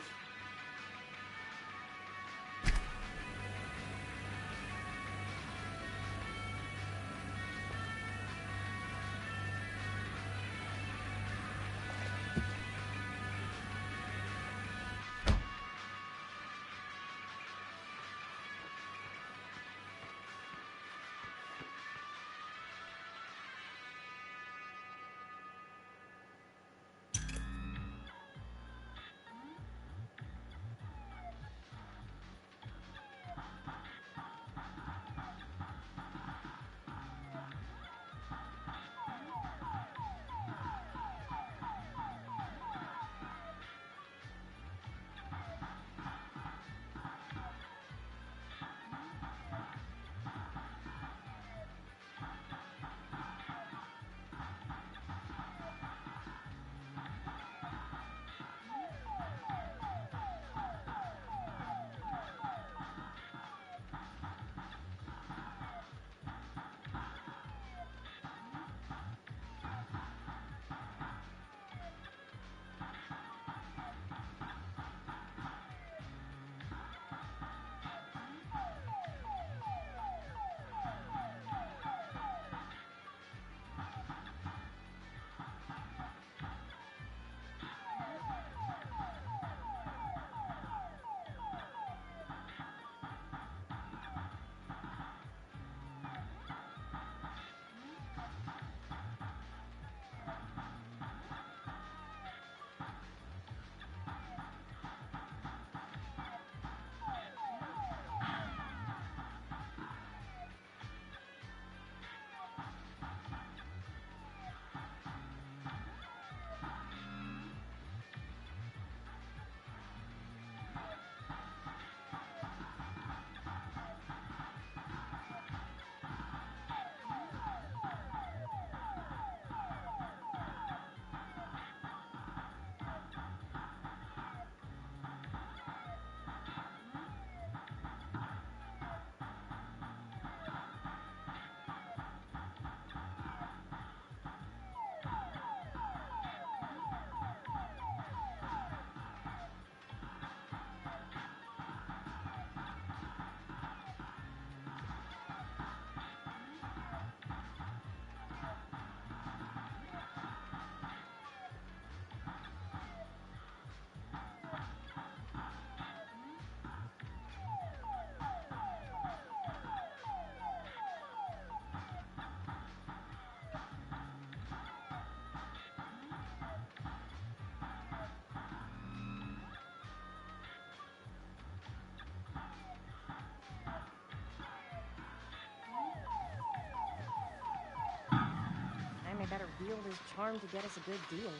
I better wield his charm to get us a good deal.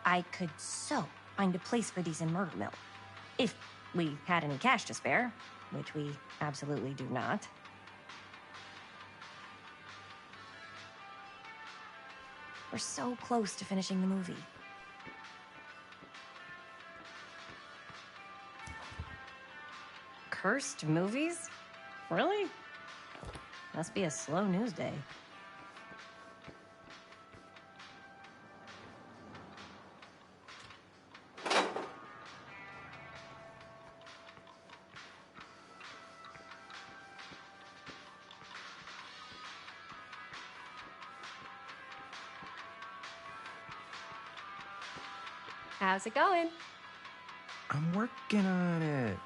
I could so find a place for these in Murder Mill. If we had any cash to spare, which we absolutely do not. We're so close to finishing the movie. Cursed movies? Really? Must be a slow news day. How's it going? I'm working on it.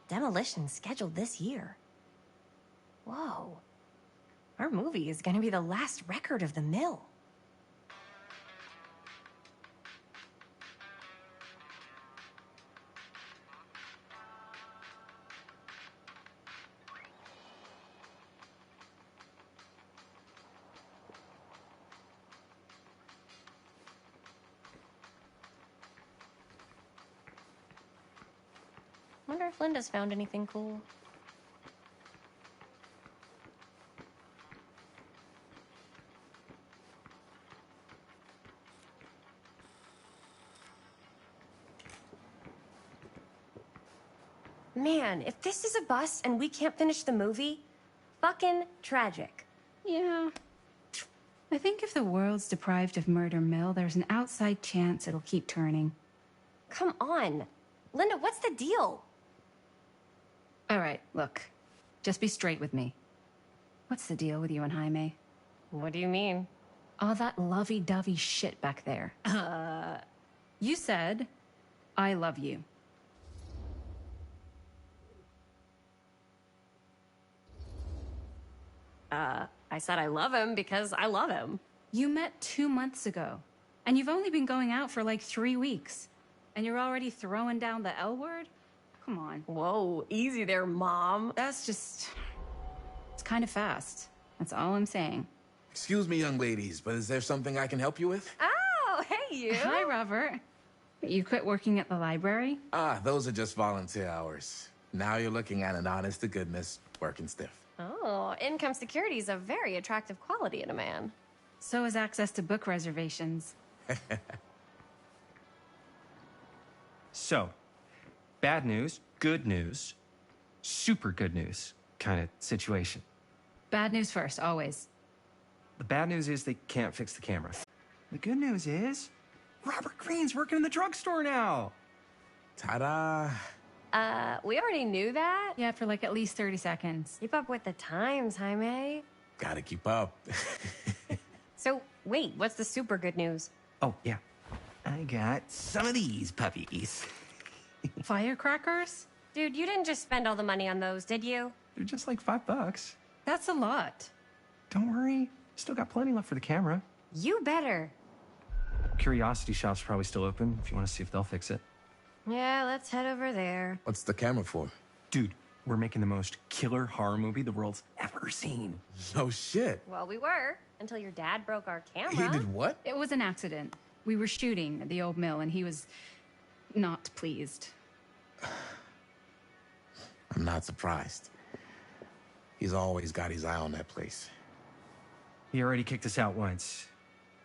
Demolition scheduled this year. Whoa. Our movie is gonna be the last record of the mill. Wonder if Linda's found anything cool. Man, if this is a bust and we can't finish the movie, fucking tragic. Yeah. I think if the world's deprived of Murder Mill, there's an outside chance it'll keep turning. Come on. Linda, what's the deal? All right, look. Just be straight with me. What's the deal with you and Jaime? What do you mean? All that lovey-dovey shit back there. You said, I love you. I said I love him because I love him. You met 2 months ago, and you've only been going out for like 3 weeks. And you're already throwing down the L word? Come on. Whoa, easy there, Mom. That's just... It's kind of fast. That's all I'm saying. Excuse me, young ladies, but is there something I can help you with? Oh, hey, you. Hi, Robert. You quit working at the library? Ah, those are just volunteer hours. Now you're looking at an honest-to-goodness working stiff. Oh, income security is a very attractive quality in a man. So is access to book reservations. So, bad news, good news, super good news kind of situation. Bad news first, always. The bad news is they can't fix the camera. The good news is Robert Greene's working in the drugstore now. Ta-da! We already knew that. Yeah, for like at least 30 seconds. Keep up with the times, Jaime. Gotta keep up. So, wait, what's the super good news? Oh, yeah. I got some of these puppies. Firecrackers? Dude, you didn't just spend all the money on those, did you? They're just like $5. That's a lot. Don't worry. Still got plenty left for the camera. You better. Curiosity Shop's probably still open if you want to see if they'll fix it. Yeah, let's head over there. What's the camera for? Dude, we're making the most killer horror movie the world's ever seen. No shit. Well, we were, until your dad broke our camera. He did what? It was an accident. We were shooting at the old mill and he was not pleased. I'm not surprised. He's always got his eye on that place. He already kicked us out once.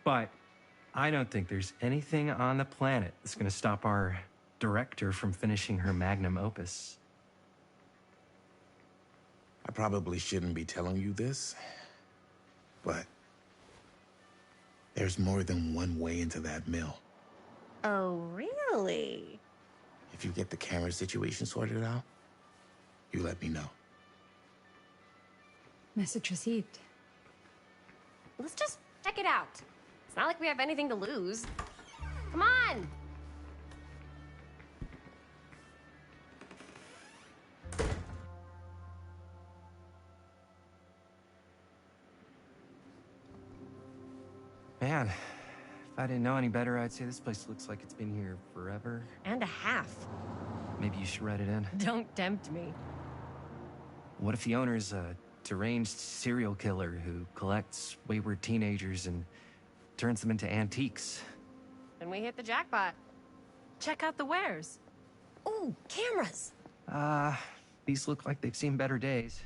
But I don't think there's anything on the planet that's going to stop our director from finishing her magnum opus. I probably shouldn't be telling you this, but there's more than one way into that mill. Oh, really? If you get the camera situation sorted out, you let me know. Message received. Let's just check it out. It's not like we have anything to lose. Come on! Man, if I didn't know any better, I'd say this place looks like it's been here forever. And a half. Maybe you should write it in. Don't tempt me. What if the owner's a deranged serial killer who collects wayward teenagers and turns them into antiques? Then we hit the jackpot. Check out the wares. Ooh, cameras! These look like they've seen better days.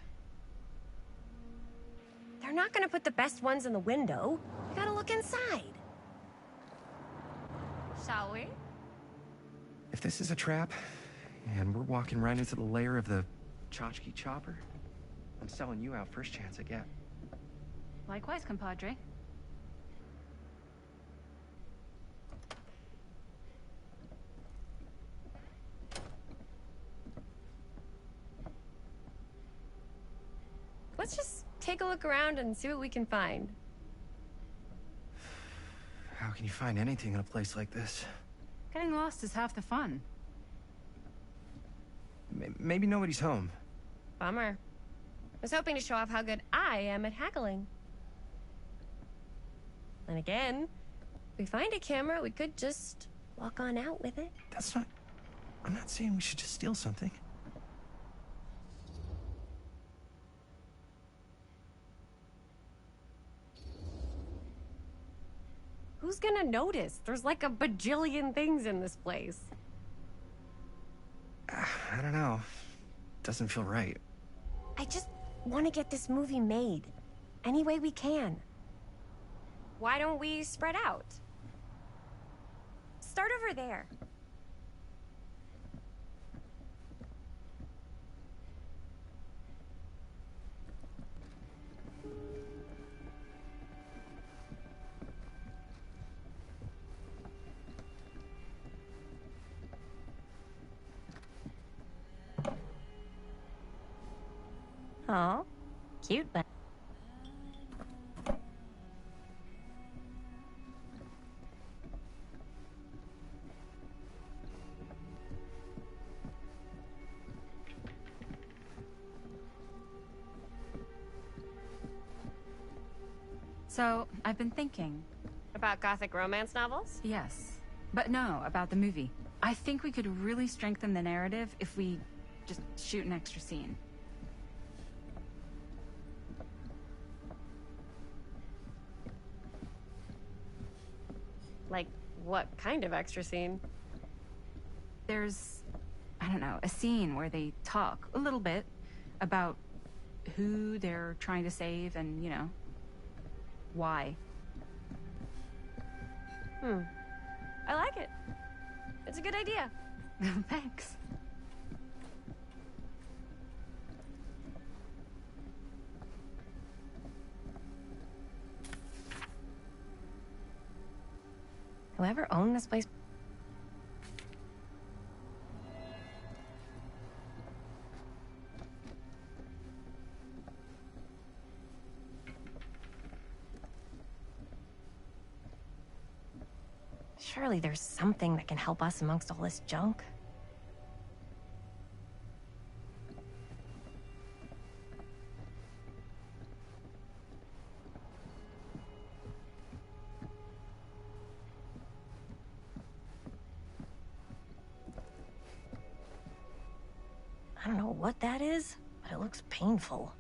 They're not gonna put the best ones in the window. We gotta look inside. Shall we? If this is a trap, and we're walking right into the lair of the tchotchke chopper, I'm selling you out first chance I get. Likewise, compadre. Let's just take a look around and see what we can find. How can you find anything in a place like this? Getting lost is half the fun. Maybe nobody's home. Bummer. I was hoping to show off how good I am at haggling. And again, if we find a camera, we could just walk on out with it. That's not... I'm not saying we should just steal something. Who's gonna notice? There's like a bajillion things in this place. I don't know. Doesn't feel right. I just want to get this movie made. Any way we can. Why don't we spread out? Start over there. Oh, cute, but... So, I've been thinking. About gothic romance novels? Yes. But no, about the movie. I think we could really strengthen the narrative if we just shoot an extra scene. Like, what kind of extra scene? There's, I don't know, a scene where they talk a little bit about who they're trying to save and, you know, why. I like it. It's a good idea. Thanks. Whoever owned this place... Surely there's something that can help us amongst all this junk. I don't know what that is, but it looks painful.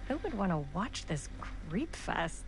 Who would want to watch this creep fest?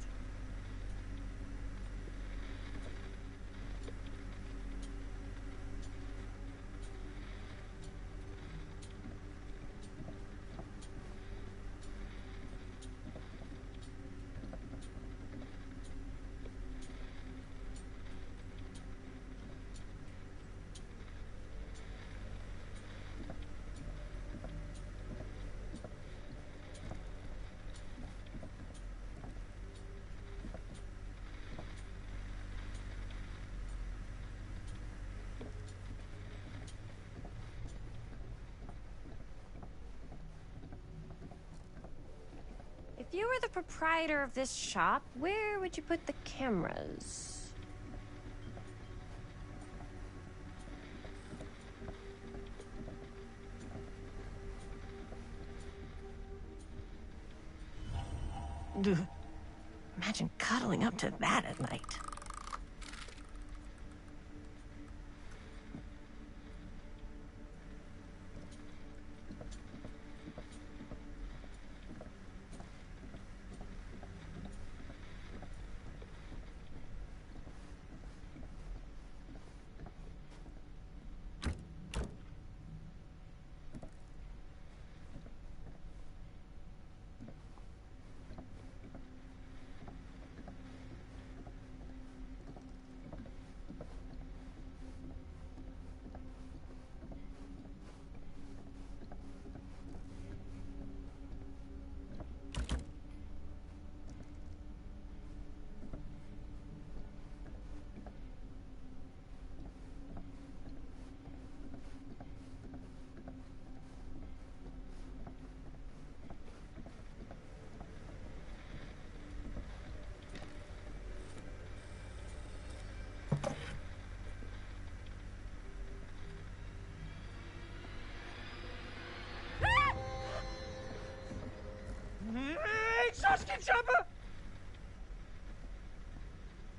If you were the proprietor of this shop, where would you put the cameras? Ugh. Imagine cuddling up to that at night.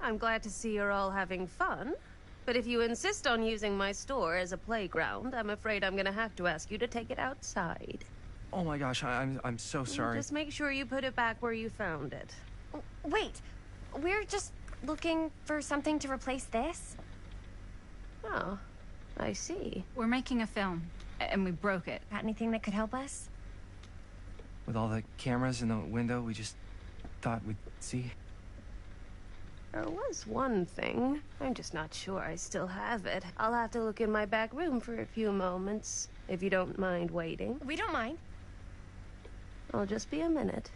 I'm glad to see you're all having fun. But if you insist on using my store as a playground, I'm afraid I'm gonna have to ask you to take it outside. Oh my gosh, I'm so sorry. Just make sure you put it back where you found it. Wait, we're just looking for something to replace this? Oh, I see. We're making a film, and we broke it. Got anything that could help us? With all the cameras in the window, we just thought we'd see. There was one thing. I'm just not sure I still have it. I'll have to look in my back room for a few moments, if you don't mind waiting. We don't mind. I'll just be a minute.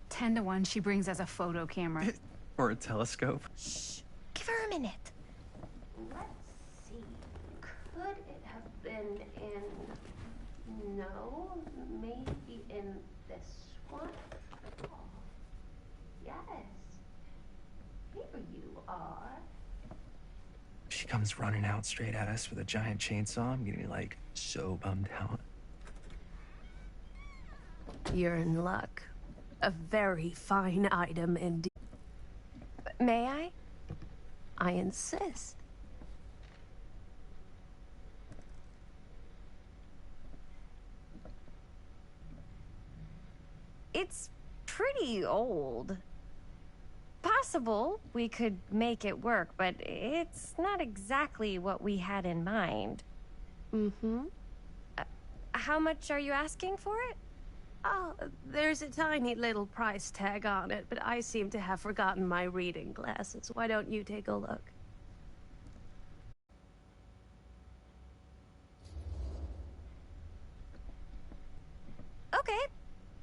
Ten to 1, she brings us a photo camera. Or a telescope. Shh. Give her a minute. Let's see. Could it have been in... No, maybe in this one? Oh, yes. Here you are. She comes running out straight at us with a giant chainsaw. I'm getting like so bummed out. You're in luck. A very fine item indeed. May I? I insist. It's pretty old. Possible we could make it work, but it's not exactly what we had in mind. Mm-hmm. How much are you asking for it? Oh, there's a tiny little price tag on it, but I seem to have forgotten my reading glasses. Why don't you take a look? Okay,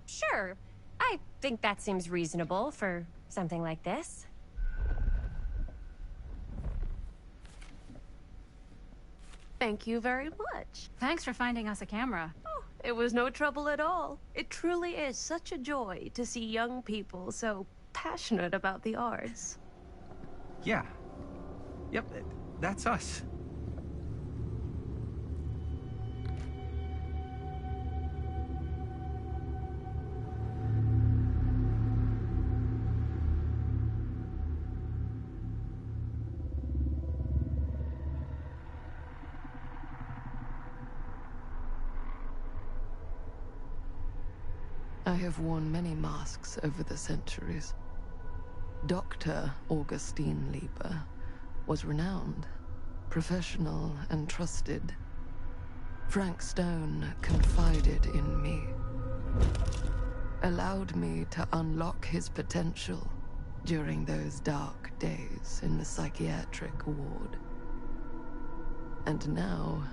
sure. I think that seems reasonable for something like this. Thank you very much. Thanks for finding us a camera. Oh, it was no trouble at all. It truly is such a joy to see young people so passionate about the arts. Yeah. Yep, that's us. I have worn many masks over the centuries. Dr. Augustine Lieber was renowned, professional, and trusted. Frank Stone confided in me, allowed me to unlock his potential during those dark days in the psychiatric ward. And now,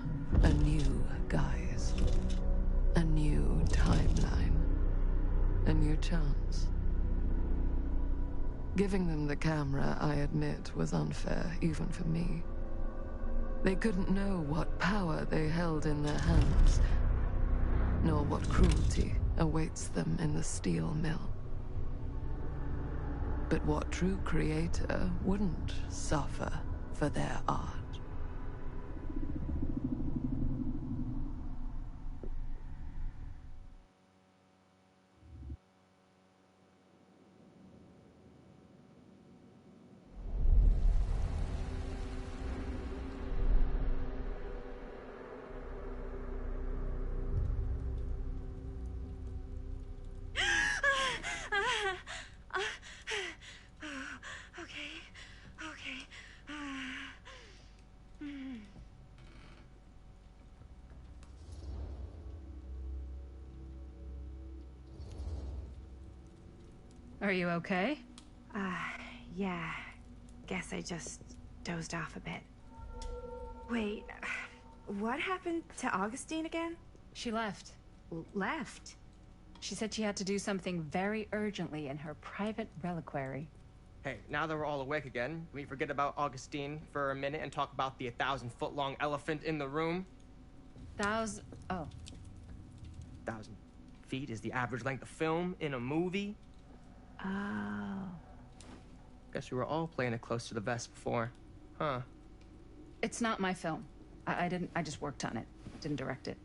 a new guise, a new timeline, a new chance. Giving them the camera, I admit, was unfair, even for me. They couldn't know what power they held in their hands, nor what cruelty awaits them in the steel mill. But what true creator wouldn't suffer for their art? Are you okay? Yeah. Guess I just dozed off a bit. Wait, what happened to Augustine again? She left. Left? She said she had to do something very urgently in her private reliquary. Hey, now that we're all awake again, can we forget about Augustine for a minute and talk about the 1,000-foot-long elephant in the room? Oh. 1,000 feet is the average length of film in a movie. Oh. Guess we were all playing it close to the vest before. Huh. It's not my film. I just worked on it. Didn't direct it.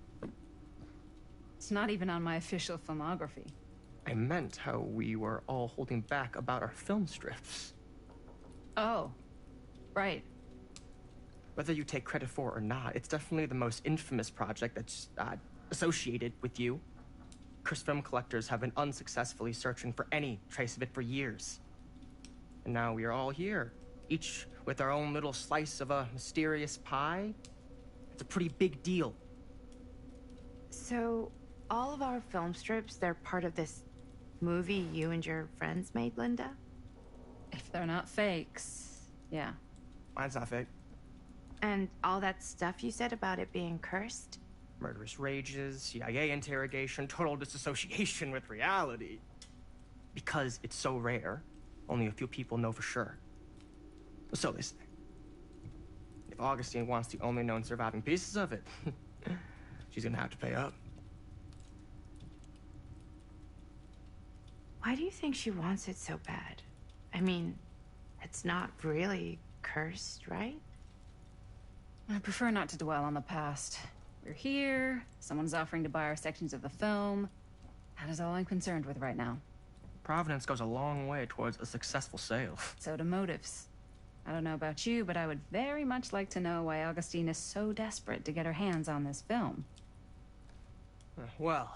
It's not even on my official filmography. I meant how we were all holding back about our film strips. Oh, right. Whether you take credit for it or not, it's definitely the most infamous project that's associated with you. Cursed film collectors have been unsuccessfully searching for any trace of it for years. And now we are all here, each with our own little slice of a mysterious pie. It's a pretty big deal. So, all of our film strips, they're part of this movie you and your friends made, Linda? If they're not fakes, yeah. Mine's not fake. And all that stuff you said about it being cursed? Murderous rages, CIA interrogation, total disassociation with reality. Because it's so rare, only a few people know for sure. So they say. If Augustine wants the only known surviving pieces of it, she's gonna have to pay up. Why do you think she wants it so bad? I mean, it's not really cursed, right? I prefer not to dwell on the past. We're here, someone's offering to buy our sections of the film. That is all I'm concerned with right now. Providence goes a long way towards a successful sale. So do motives. I don't know about you, but I would very much like to know why Augustine is so desperate to get her hands on this film. Well,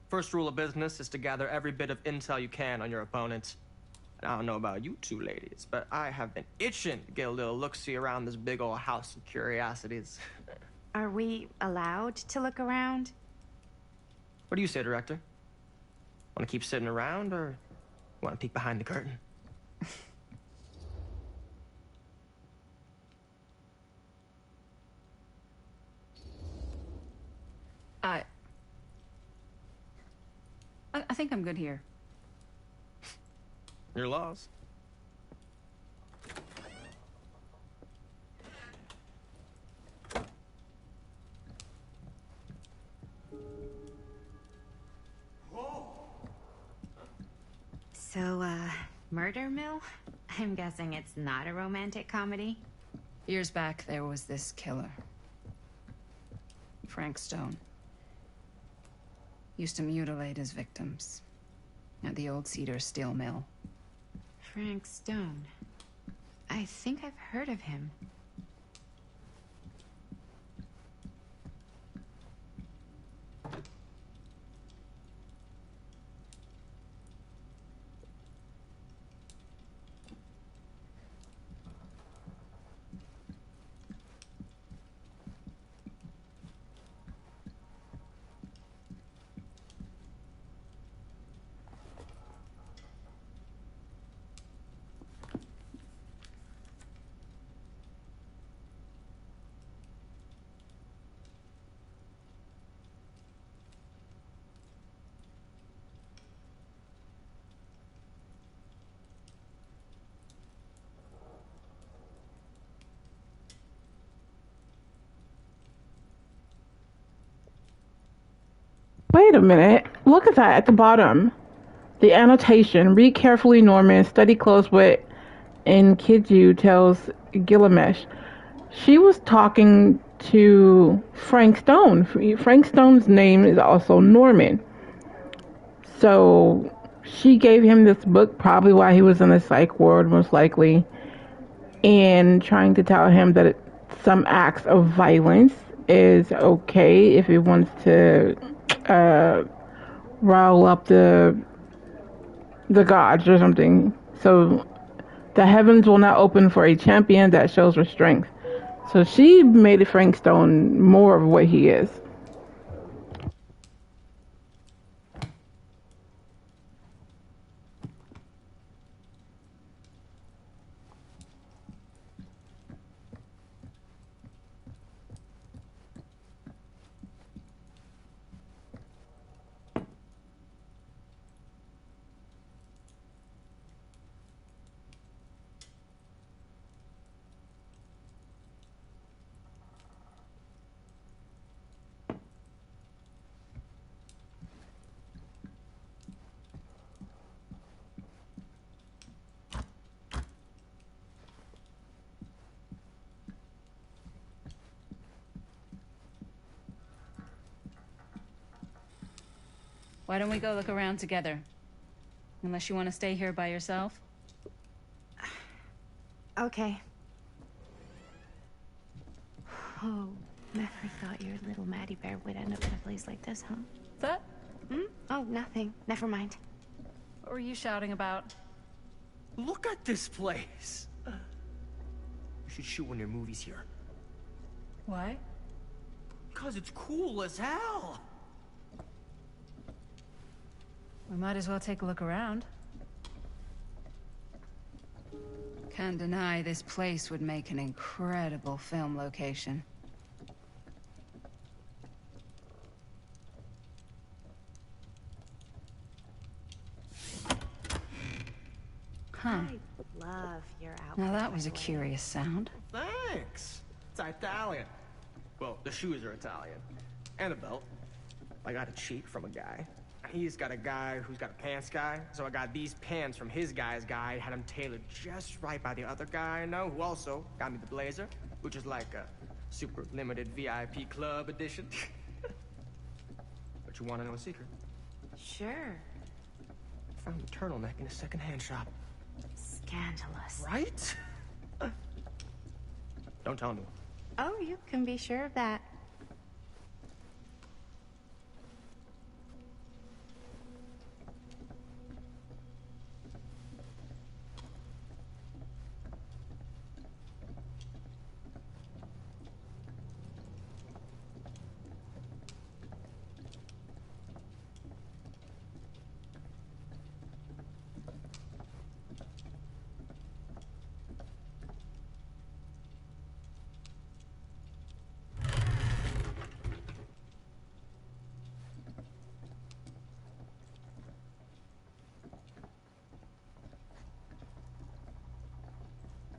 first rule of business is to gather every bit of intel you can on your opponent. And I don't know about you two ladies, but I have been itching to get a little look-see around this big old house of curiosities. Are we allowed to look around? What do you say, director? Want to keep sitting around, or want to peek behind the curtain? I think I'm good here. Your loss. So, Murder Mill? I'm guessing it's not a romantic comedy? Years back, there was this killer. Frank Stone. Used to mutilate his victims at the old Cedar Steel Mill. Frank Stone. I think I've heard of him. Wait a minute. Look at that at the bottom. The annotation. Read carefully, Norman. Study close what Nkiju tells Gilgamesh. She was talking to Frank Stone. Frank Stone's name is also Norman. So she gave him this book, probably while he was in the psych ward, most likely, and trying to tell him that some acts of violence is okay if he wants to rile up the gods or something. So the heavens will not open for a champion that shows restraint. So she made Frank Stone more of what he is. Why don't we go look around together? Unless you want to stay here by yourself? Okay. Oh, never thought your little Maddie Bear would end up in a place like this, huh? That? Hmm? Oh, nothing. Never mind. What were you shouting about? Look at this place. You should shoot one of your movies here. Why? Because it's cool as hell. We might as well take a look around. Can't deny this place would make an incredible film location. Huh. I love your outfit. Now that by was a the way. curious sound. Thanks. It's Italian. Well, the shoes are Italian. And a belt. I got a cheat from a guy. He's got a guy who's got a pants guy, so I got these pants from his guy's guy, had them tailored just right by the other guy I know, who also got me the blazer, which is like a super limited VIP club edition. But you want to know a secret? Sure. I found a turtleneck in a secondhand shop. Scandalous. Right? Don't tell anyone. Oh, you can be sure of that.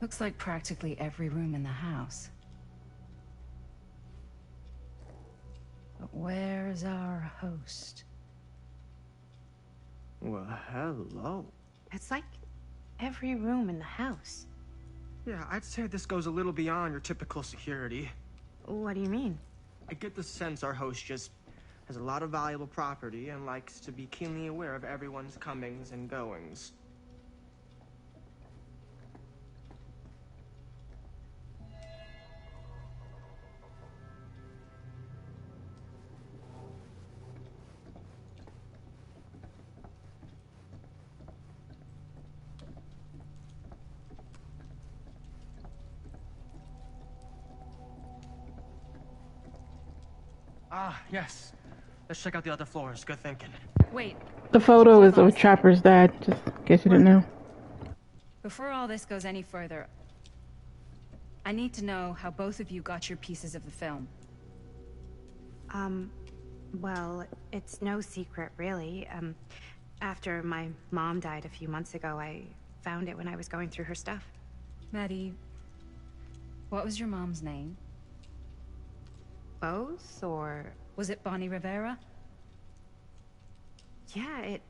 Looks like practically every room in the house. But where's our host? Well, hello. It's like every room in the house. Yeah, I'd say this goes a little beyond your typical security. What do you mean? I get the sense our host just has a lot of valuable property and likes to be keenly aware of everyone's comings and goings. Ah, yes. Let's check out the other floors. Good thinking. Wait, The photo is of Trapper's dad, just in case you didn't know. before all this goes any further, I need to know how both of you got your pieces of the film. Well, it's no secret, really. After my mom died a few months ago, I found it when I was going through her stuff. Maddie, what was your mom's name? Both, or... Was it Bonnie Rivera? Yeah, it...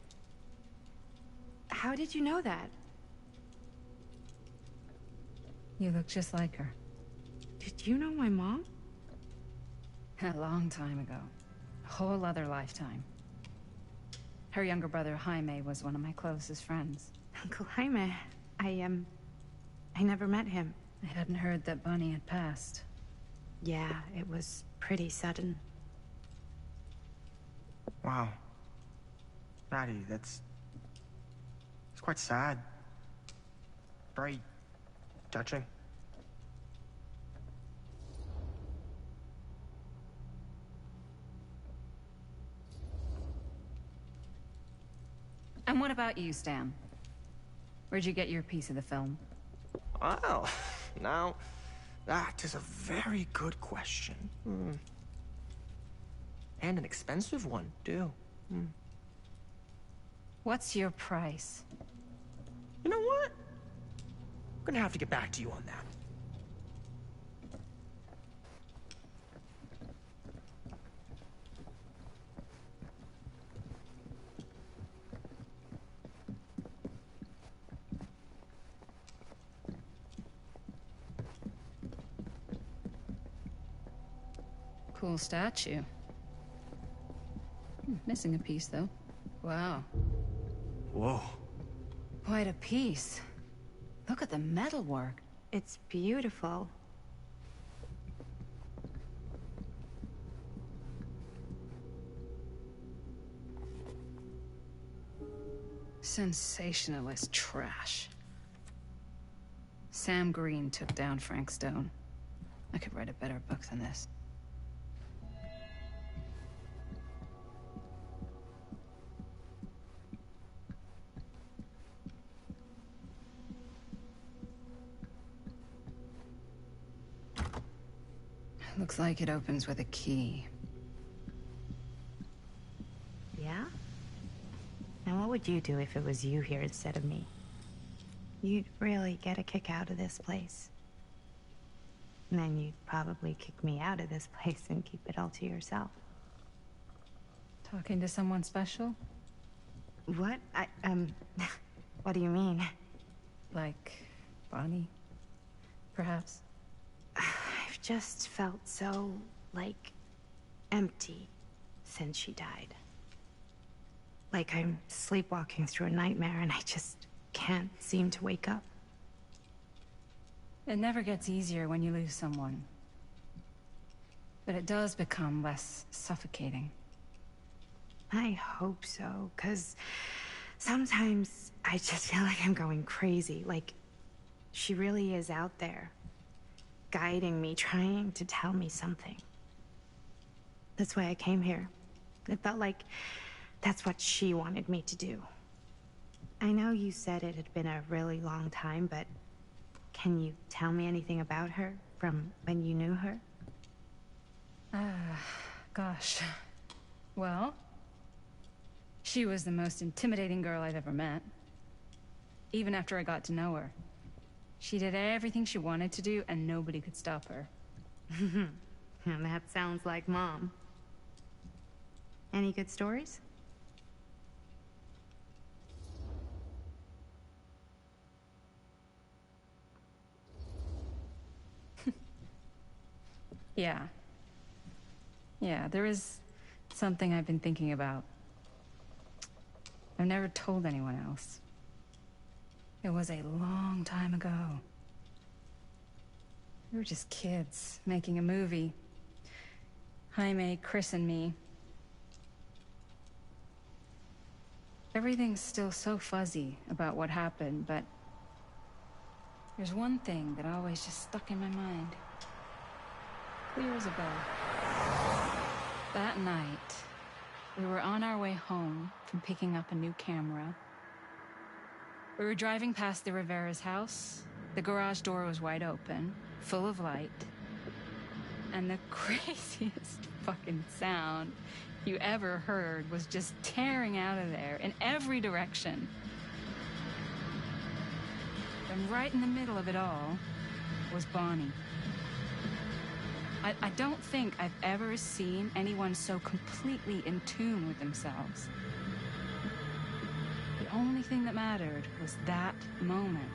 How did you know that? You look just like her. Did you know my mom? A long time ago. A whole other lifetime. Her younger brother, Jaime, was one of my closest friends. Uncle Jaime. I never met him. I hadn't heard that Bonnie had passed. Yeah, it was pretty sudden. Wow. Maddie, it's quite sad. Very touching. And what about you, Stan? Where'd you get your piece of the film? Well, now, that is a very good question. And an expensive one, too. What's your price? You know what? I'm gonna have to get back to you on that. Cool statue. Missing a piece, though. Wow. Whoa. Quite a piece. Look at the metalwork. It's beautiful. Sensationalist trash. Sam Green took down Frank Stone. I could write a better book than this. Looks like it opens with a key. Yeah? And what would you do if it was you here instead of me? You'd really get a kick out of this place. And then you'd probably kick me out of this place and keep it all to yourself. Talking to someone special? What? What do you mean? Like Bonnie, perhaps? I've just felt so, like, empty since she died. Like I'm sleepwalking through a nightmare and I just can't seem to wake up. It never gets easier when you lose someone. But it does become less suffocating. I hope so, 'cause sometimes I just feel like I'm going crazy. Like, she really is out there, guiding me, trying to tell me something. That's why I came here. It felt like that's what she wanted me to do. I know you said it had been a really long time, but can you tell me anything about her from when you knew her? Gosh. Well, she was the most intimidating girl I've ever met. Even after I got to know her. She did everything she wanted to do, and nobody could stop her. And that sounds like Mom. Any good stories? Yeah. Yeah, there is something I've been thinking about. I've never told anyone else. It was a long time ago. We were just kids, making a movie. Jaime, Chris, and me. Everything's still so fuzzy about what happened, but there's one thing that always just stuck in my mind. Clear as a bell. That night, we were on our way home from picking up a new camera. We were driving past the Rivera's house. The garage door was wide open, full of light. And the craziest fucking sound you ever heard was just tearing out of there in every direction. And right in the middle of it all was Bonnie. I don't think I've ever seen anyone so completely in tune with themselves. The only thing that mattered was that moment.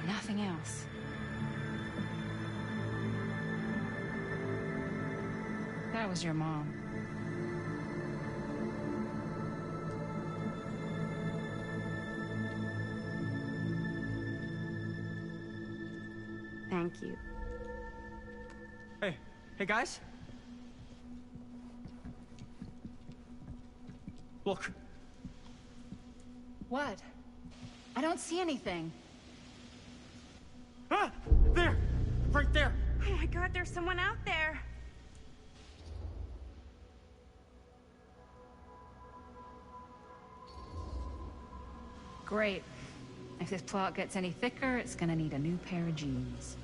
Nothing else. That was your mom. Thank you. Hey guys? Look. What? I don't see anything. Ah! There! Right there! Oh my God, there's someone out there. Great. If this plot gets any thicker, it's gonna need a new pair of jeans.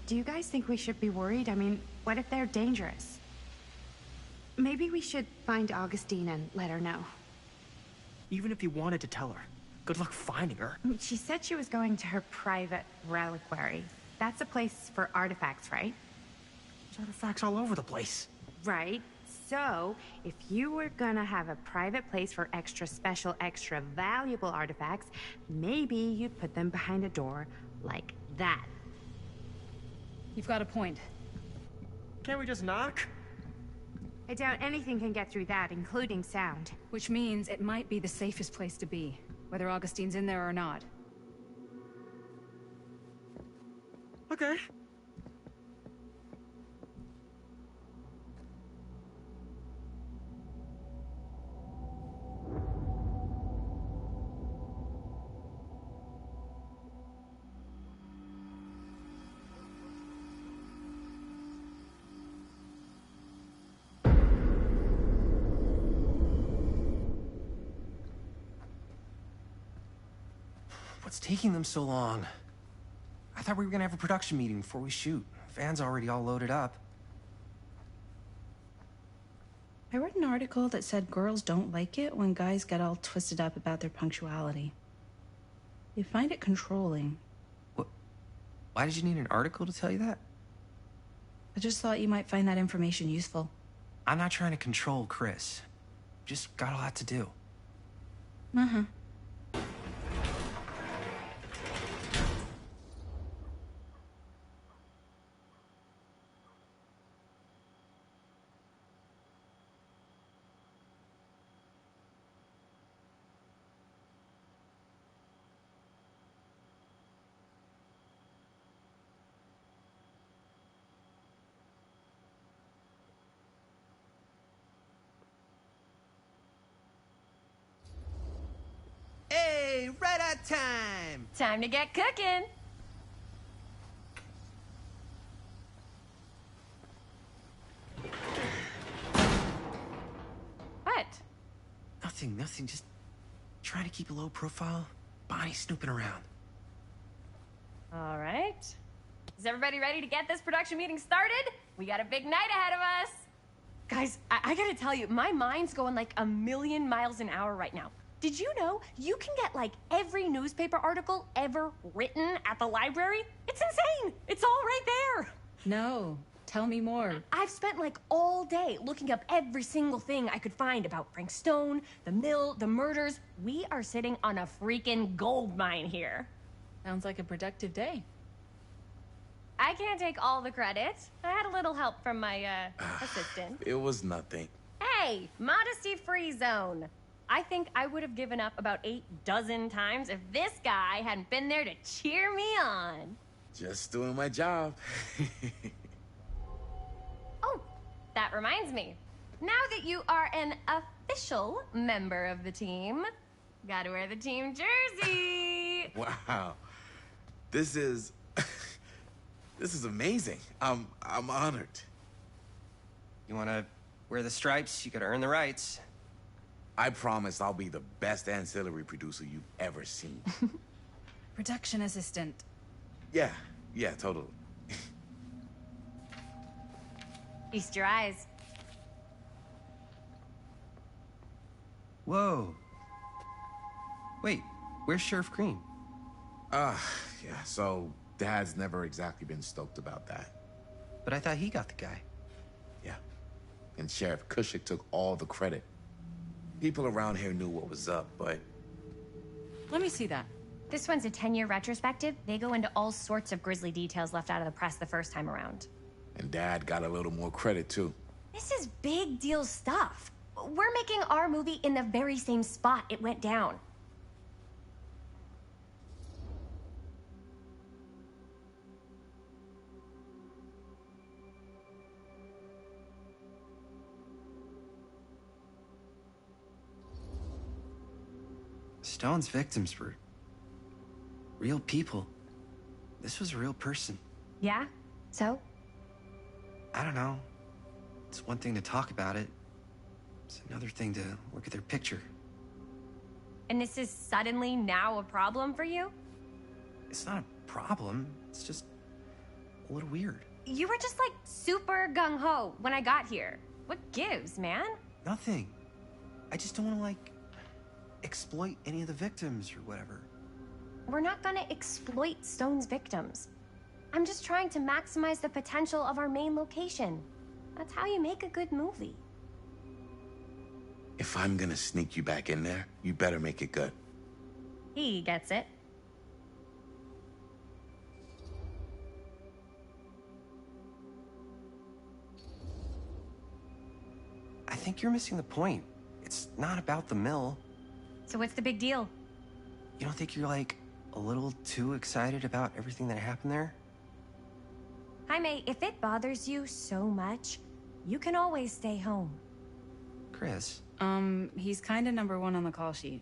Do you guys think we should be worried? I mean, what if they're dangerous? Maybe we should find Augustine and let her know. Even if you wanted to tell her, good luck finding her. She said she was going to her private reliquary. That's a place for artifacts, right? There's artifacts all over the place. Right. So, if you were gonna have a private place for extra special, extra valuable artifacts, maybe you'd put them behind a door like that. You've got a point. Can't we just knock? I doubt anything can get through that, including sound. Which means it might be the safest place to be, whether Augustine's in there or not. Okay. What's taking them so long? I thought we were gonna have a production meeting before we shoot. Van's already all loaded up. I read an article that said girls don't like it when guys get all twisted up about their punctuality. They find it controlling. What? Why did you need an article to tell you that? I just thought you might find that information useful. I'm not trying to control Chris. Just got a lot to do. Uh-huh. Hey, right on time! Time to get cooking. What? Nothing. Just trying to keep a low profile. Bonnie snooping around. All right. Is everybody ready to get this production meeting started? We got a big night ahead of us. Guys, I gotta tell you, my mind's going like a million miles an hour right now. Did you know you can get like every newspaper article ever written at the library? It's insane. It's all right there. No, tell me more. I've spent like all day looking up every single thing I could find about Frank Stone, the mill, the murders. We are sitting on a freaking gold mine here. Sounds like a productive day. I can't take all the credit. I had a little help from my assistant. It was nothing. Hey, modesty-free zone. I think I would have given up about 8 dozen times if this guy hadn't been there to cheer me on. Just doing my job. Oh, that reminds me. Now that you are an official member of the team, gotta wear the team jersey. Wow. This is... this is amazing. I'm honored. You wanna wear the stripes? You gotta earn the rights. I promise I'll be the best ancillary producer you've ever seen. Production assistant. Yeah, totally. Feast your eyes. Whoa. Wait, where's Sheriff Green? Yeah, so Dad's never exactly been stoked about that. But I thought he got the guy. Yeah, and Sheriff Cushik took all the credit. People around here knew what was up, but... Let me see that. This one's a 10-year retrospective. They go into all sorts of grisly details left out of the press the first time around. And Dad got a little more credit, too. This is big deal stuff. We're making our movie in the very same spot it went down. Stone's victims were real people. This was a real person. Yeah? So? I don't know. It's one thing to talk about it. It's another thing to look at their picture. And this is suddenly now a problem for you? It's not a problem. It's just a little weird. You were just like super gung-ho when I got here. What gives, man? Nothing. I just don't want to, like, exploit any of the victims or whatever. We're not gonna exploit Stone's victims. I'm just trying to maximize the potential of our main location. That's how you make a good movie. If I'm gonna sneak you back in there, you better make it good. He gets it. think you're missing the point. It's not about the mill. So what's the big deal? You don't think you're, like, a little too excited about everything that happened there? Jaime, if it bothers you so much, you can always stay home. Chris. He's kinda number one on the call sheet.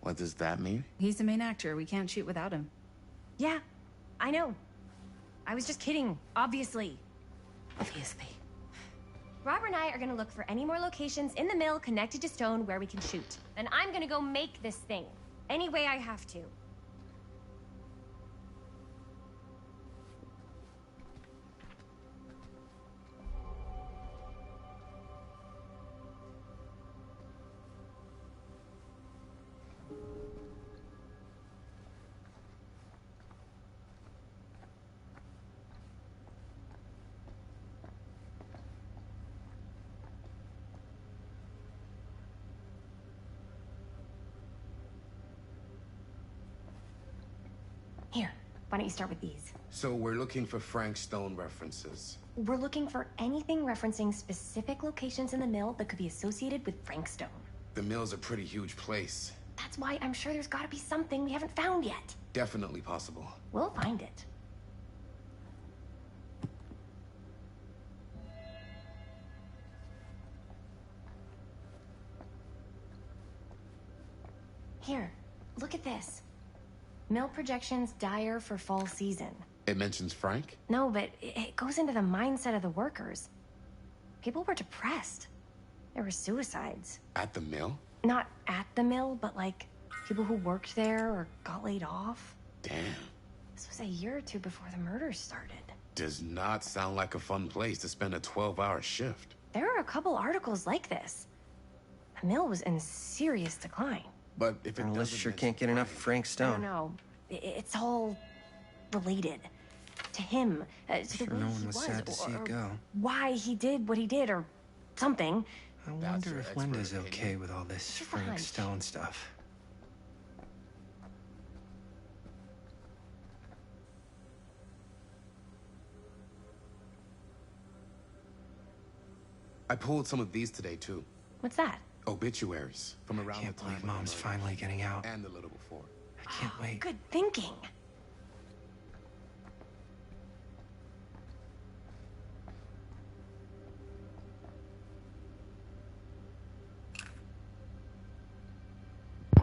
What does that mean? He's the main actor. We can't shoot without him. Yeah, I know. I was just kidding, obviously. Obviously. Robert and I are gonna look for any more locations in the mill connected to stone where we can shoot. And I'm gonna go make this thing. Any way I have to. Here, why don't you start with these? So we're looking for Frank Stone references. We're looking for anything referencing specific locations in the mill that could be associated with Frank Stone. The mill's a pretty huge place. That's why I'm sure there's gotta be something we haven't found yet. Definitely possible. We'll find it. Here, look at this. Mill projections dire for fall season. It mentions Frank? No, but it goes into the mindset of the workers. People were depressed. There were suicides. At the mill? Not at the mill, but like people who worked there or got laid off. Damn. This was a year or two before the murders started. Does not sound like a fun place to spend a 12-hour shift. There are a couple articles like this. The mill was in serious decline. But if it Unless sure can't get enough of Frank I Stone. don't know. It's all related to him. To Sure, the way no he one was sad to see or it go. why he did what he did, or something. I wonder if Linda's okay with all this Frank hunch. Stone stuff. I pulled some of these today, too. What's that? Obituaries from around Can't the time believe of the Mom's murder. finally getting out. And a little before. I can't wait. Good thinking.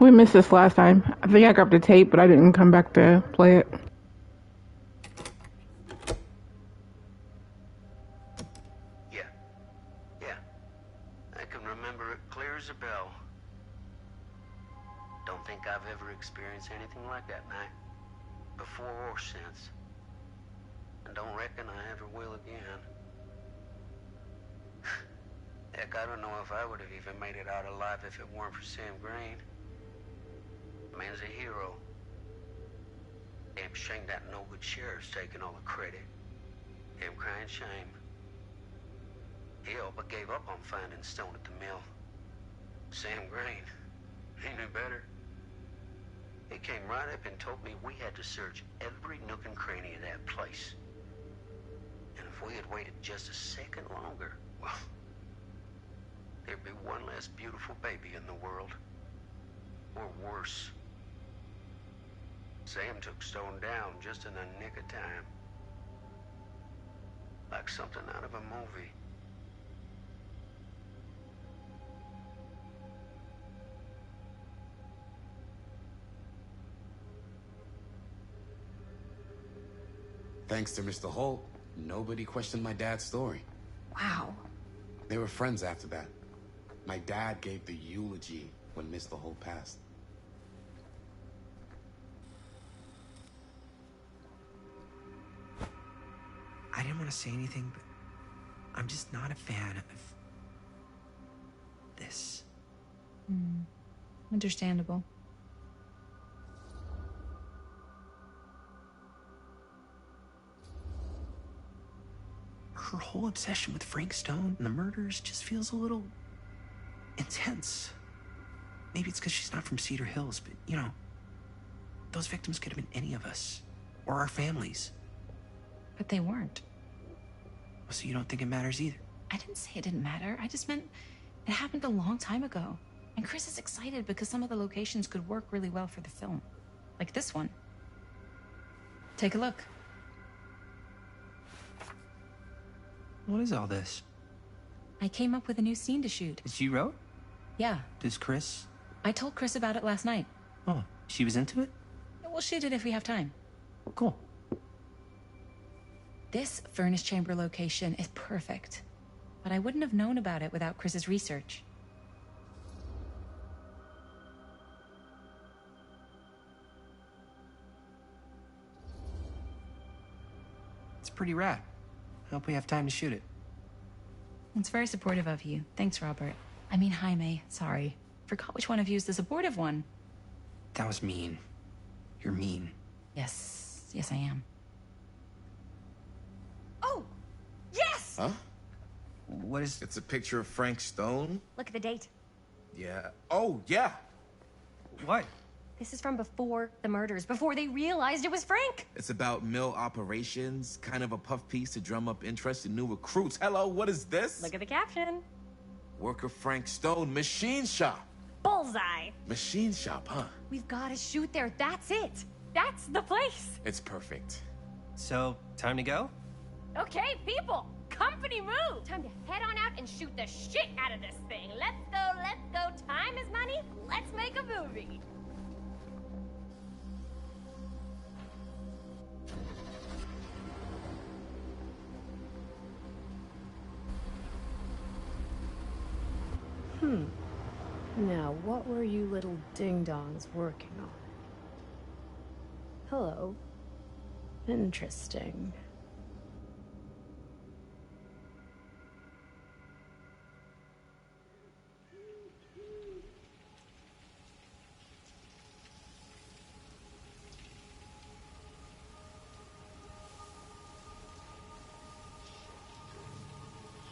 We missed this last time. I think I grabbed the tape, but I didn't come back to play it. Yeah. Yeah. I can remember it clear as a bell. Don't think I've ever experienced anything like that night. Before or since. And don't reckon I ever will again. Heck, I don't know if I would have even made it out alive if it weren't for Sam Green. Man's a hero. Damn shame that no good sheriff's taking all the credit. Damn crying shame. He all but gave up on finding Stone at the mill. Sam Green. He knew better. He came right up and told me we had to search every nook and cranny of that place. And if we had waited just a second longer, well, there'd be one less beautiful baby in the world. Or worse. Sam took Stone down just in the nick of time. Like something out of a movie. Thanks to Mr. Holt, nobody questioned my dad's story. Wow. They were friends after that. My dad gave the eulogy when Mr. Holt passed. I didn't want to say anything, but I'm just not a fan of this. Understandable. Her whole obsession with Frank Stone and the murders just feels a little intense. Maybe it's because she's not from Cedar Hills, but, you know, those victims could have been any of us. Or our families. But they weren't. So you don't think it matters either? I didn't say it didn't matter. I just meant it happened a long time ago. And Chris is excited because some of the locations could work really well for the film. Like this one. Take a look. What is all this? I came up with a new scene to shoot. That you wrote? Yeah. Does Chris? I told Chris about it last night. Oh, she was into it? We'll shoot it if we have time. Cool. This furnace chamber location is perfect. But I wouldn't have known about it without Chris's research. It's pretty rad. I hope we have time to shoot it. It's very supportive of you. Thanks, Robert. I mean, Jaime. Sorry. Forgot which one of you is the supportive one. That was mean. You're mean. Yes. Yes, I am. Oh! Yes! Huh? What is... It's a picture of Frank Stone? Look at the date. Yeah. Oh, yeah. What? This is from before the murders, before they realized it was Frank. It's about mill operations, kind of a puff piece to drum up interest in new recruits. Hello, what is this? Look at the caption. Work of Frank Stone, machine shop. Bullseye. Machine shop, huh? We've got to shoot there. That's it. That's the place. It's perfect. So, time to go? Okay, people. Company move. Time to head on out and shoot the shit out of this thing. Let's go, let's go. Time is money. Let's make a movie. Now, what were you little ding-dongs working on? Hello. Interesting.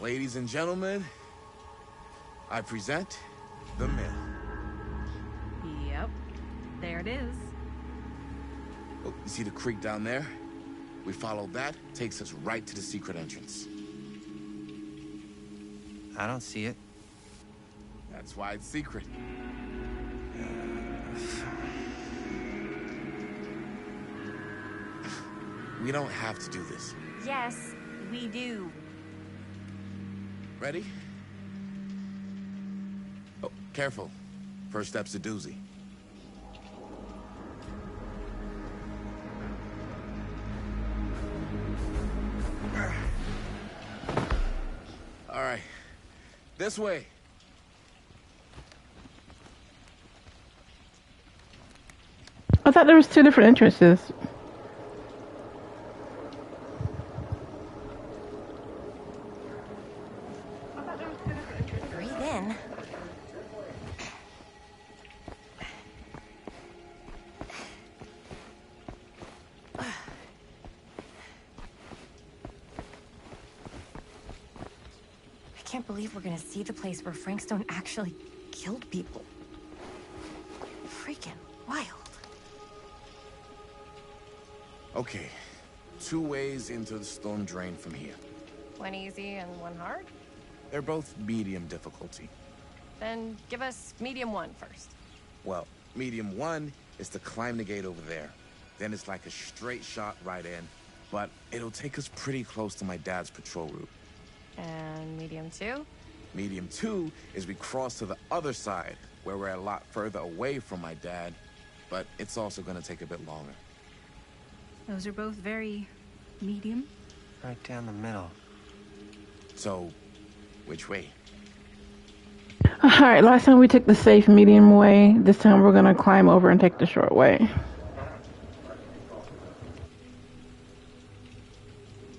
Ladies and gentlemen, I present the mill. Yep. There it is. Oh, you see the creek down there? We follow that, takes us right to the secret entrance. I don't see it. That's why it's secret. We don't have to do this. Yes, we do. Ready? Oh, careful. First step's a doozy. All right. This way. I thought there was two different entrances. Breathe in. I can't believe we're gonna see the place where Frank Stone actually killed people. Freaking wild. Okay. 2 ways into the storm drain from here. One easy and one hard? They're both medium difficulty. Then give us medium one first. Well, medium 1 is to climb the gate over there. Then it's like a straight shot right in. But it'll take us pretty close to my dad's patrol route. And medium two? Medium 2 is we cross to the other side, where we're a lot further away from my dad. But it's also gonna take a bit longer. Those are both very medium. Right down the middle. So, which way? Alright, last time we took the safe medium way. This time we're gonna climb over and take the short way.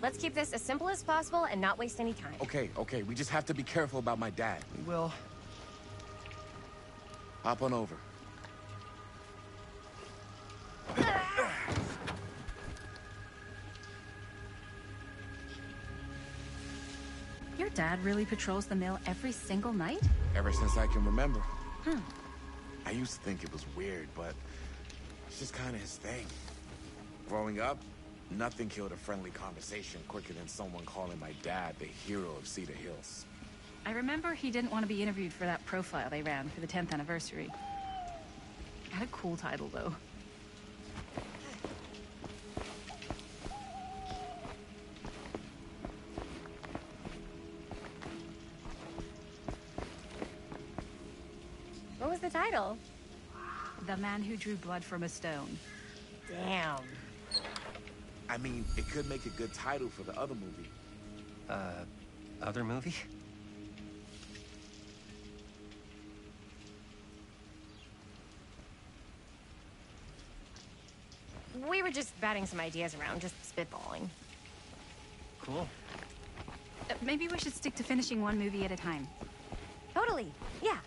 Let's keep this as simple as possible and not waste any time. Okay, we just have to be careful about my dad. We will. Hop on over. Your dad really patrols the mill every single night? Ever since I can remember. Huh. I used to think it was weird, but it's just kind of his thing. Growing up, Nothing killed a friendly conversation quicker than someone calling my dad the hero of Cedar Hills. I remember he didn't want to be interviewed for that profile they ran for the 10th anniversary. Had a cool title, though. What was the title? The Man Who Drew Blood from a Stone. Damn. I mean, it could make a good title for the other movie. Other movie? We were just batting some ideas around, just spitballing. Cool. Maybe we should stick to finishing one movie at a time. Totally. Yeah.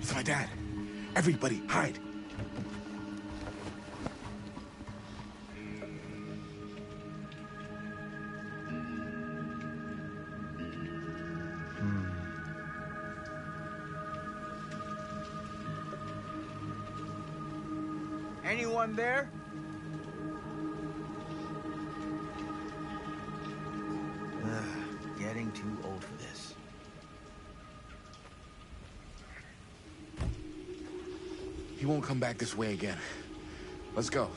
It's my dad. Everybody, hide. Anyone there? Getting too old for this. He won't come back this way again. Let's go.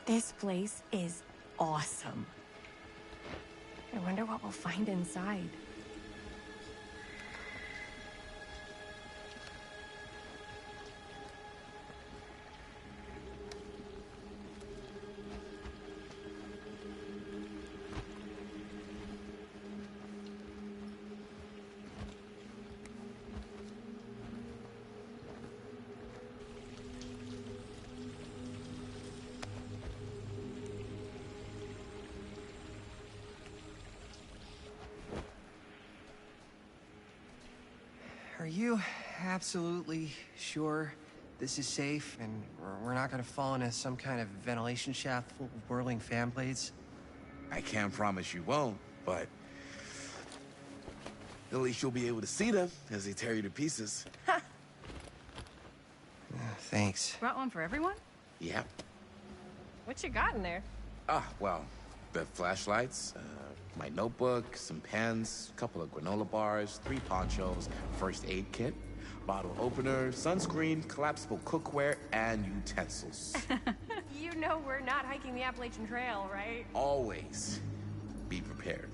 This place is awesome. I wonder what we'll find inside. Are you absolutely sure this is safe and we're not gonna fall into some kind of ventilation shaft full of whirling fan blades? I can't promise you won't, but at least you'll be able to see them as they tear you to pieces. Thanks. Brought one for everyone? Yeah. What you got in there? Well, the flashlights, my notebook, some pens, a couple of granola bars, 3 ponchos, first aid kit, bottle opener, sunscreen, collapsible cookware, and utensils. You know we're not hiking the Appalachian Trail, right? Always be prepared.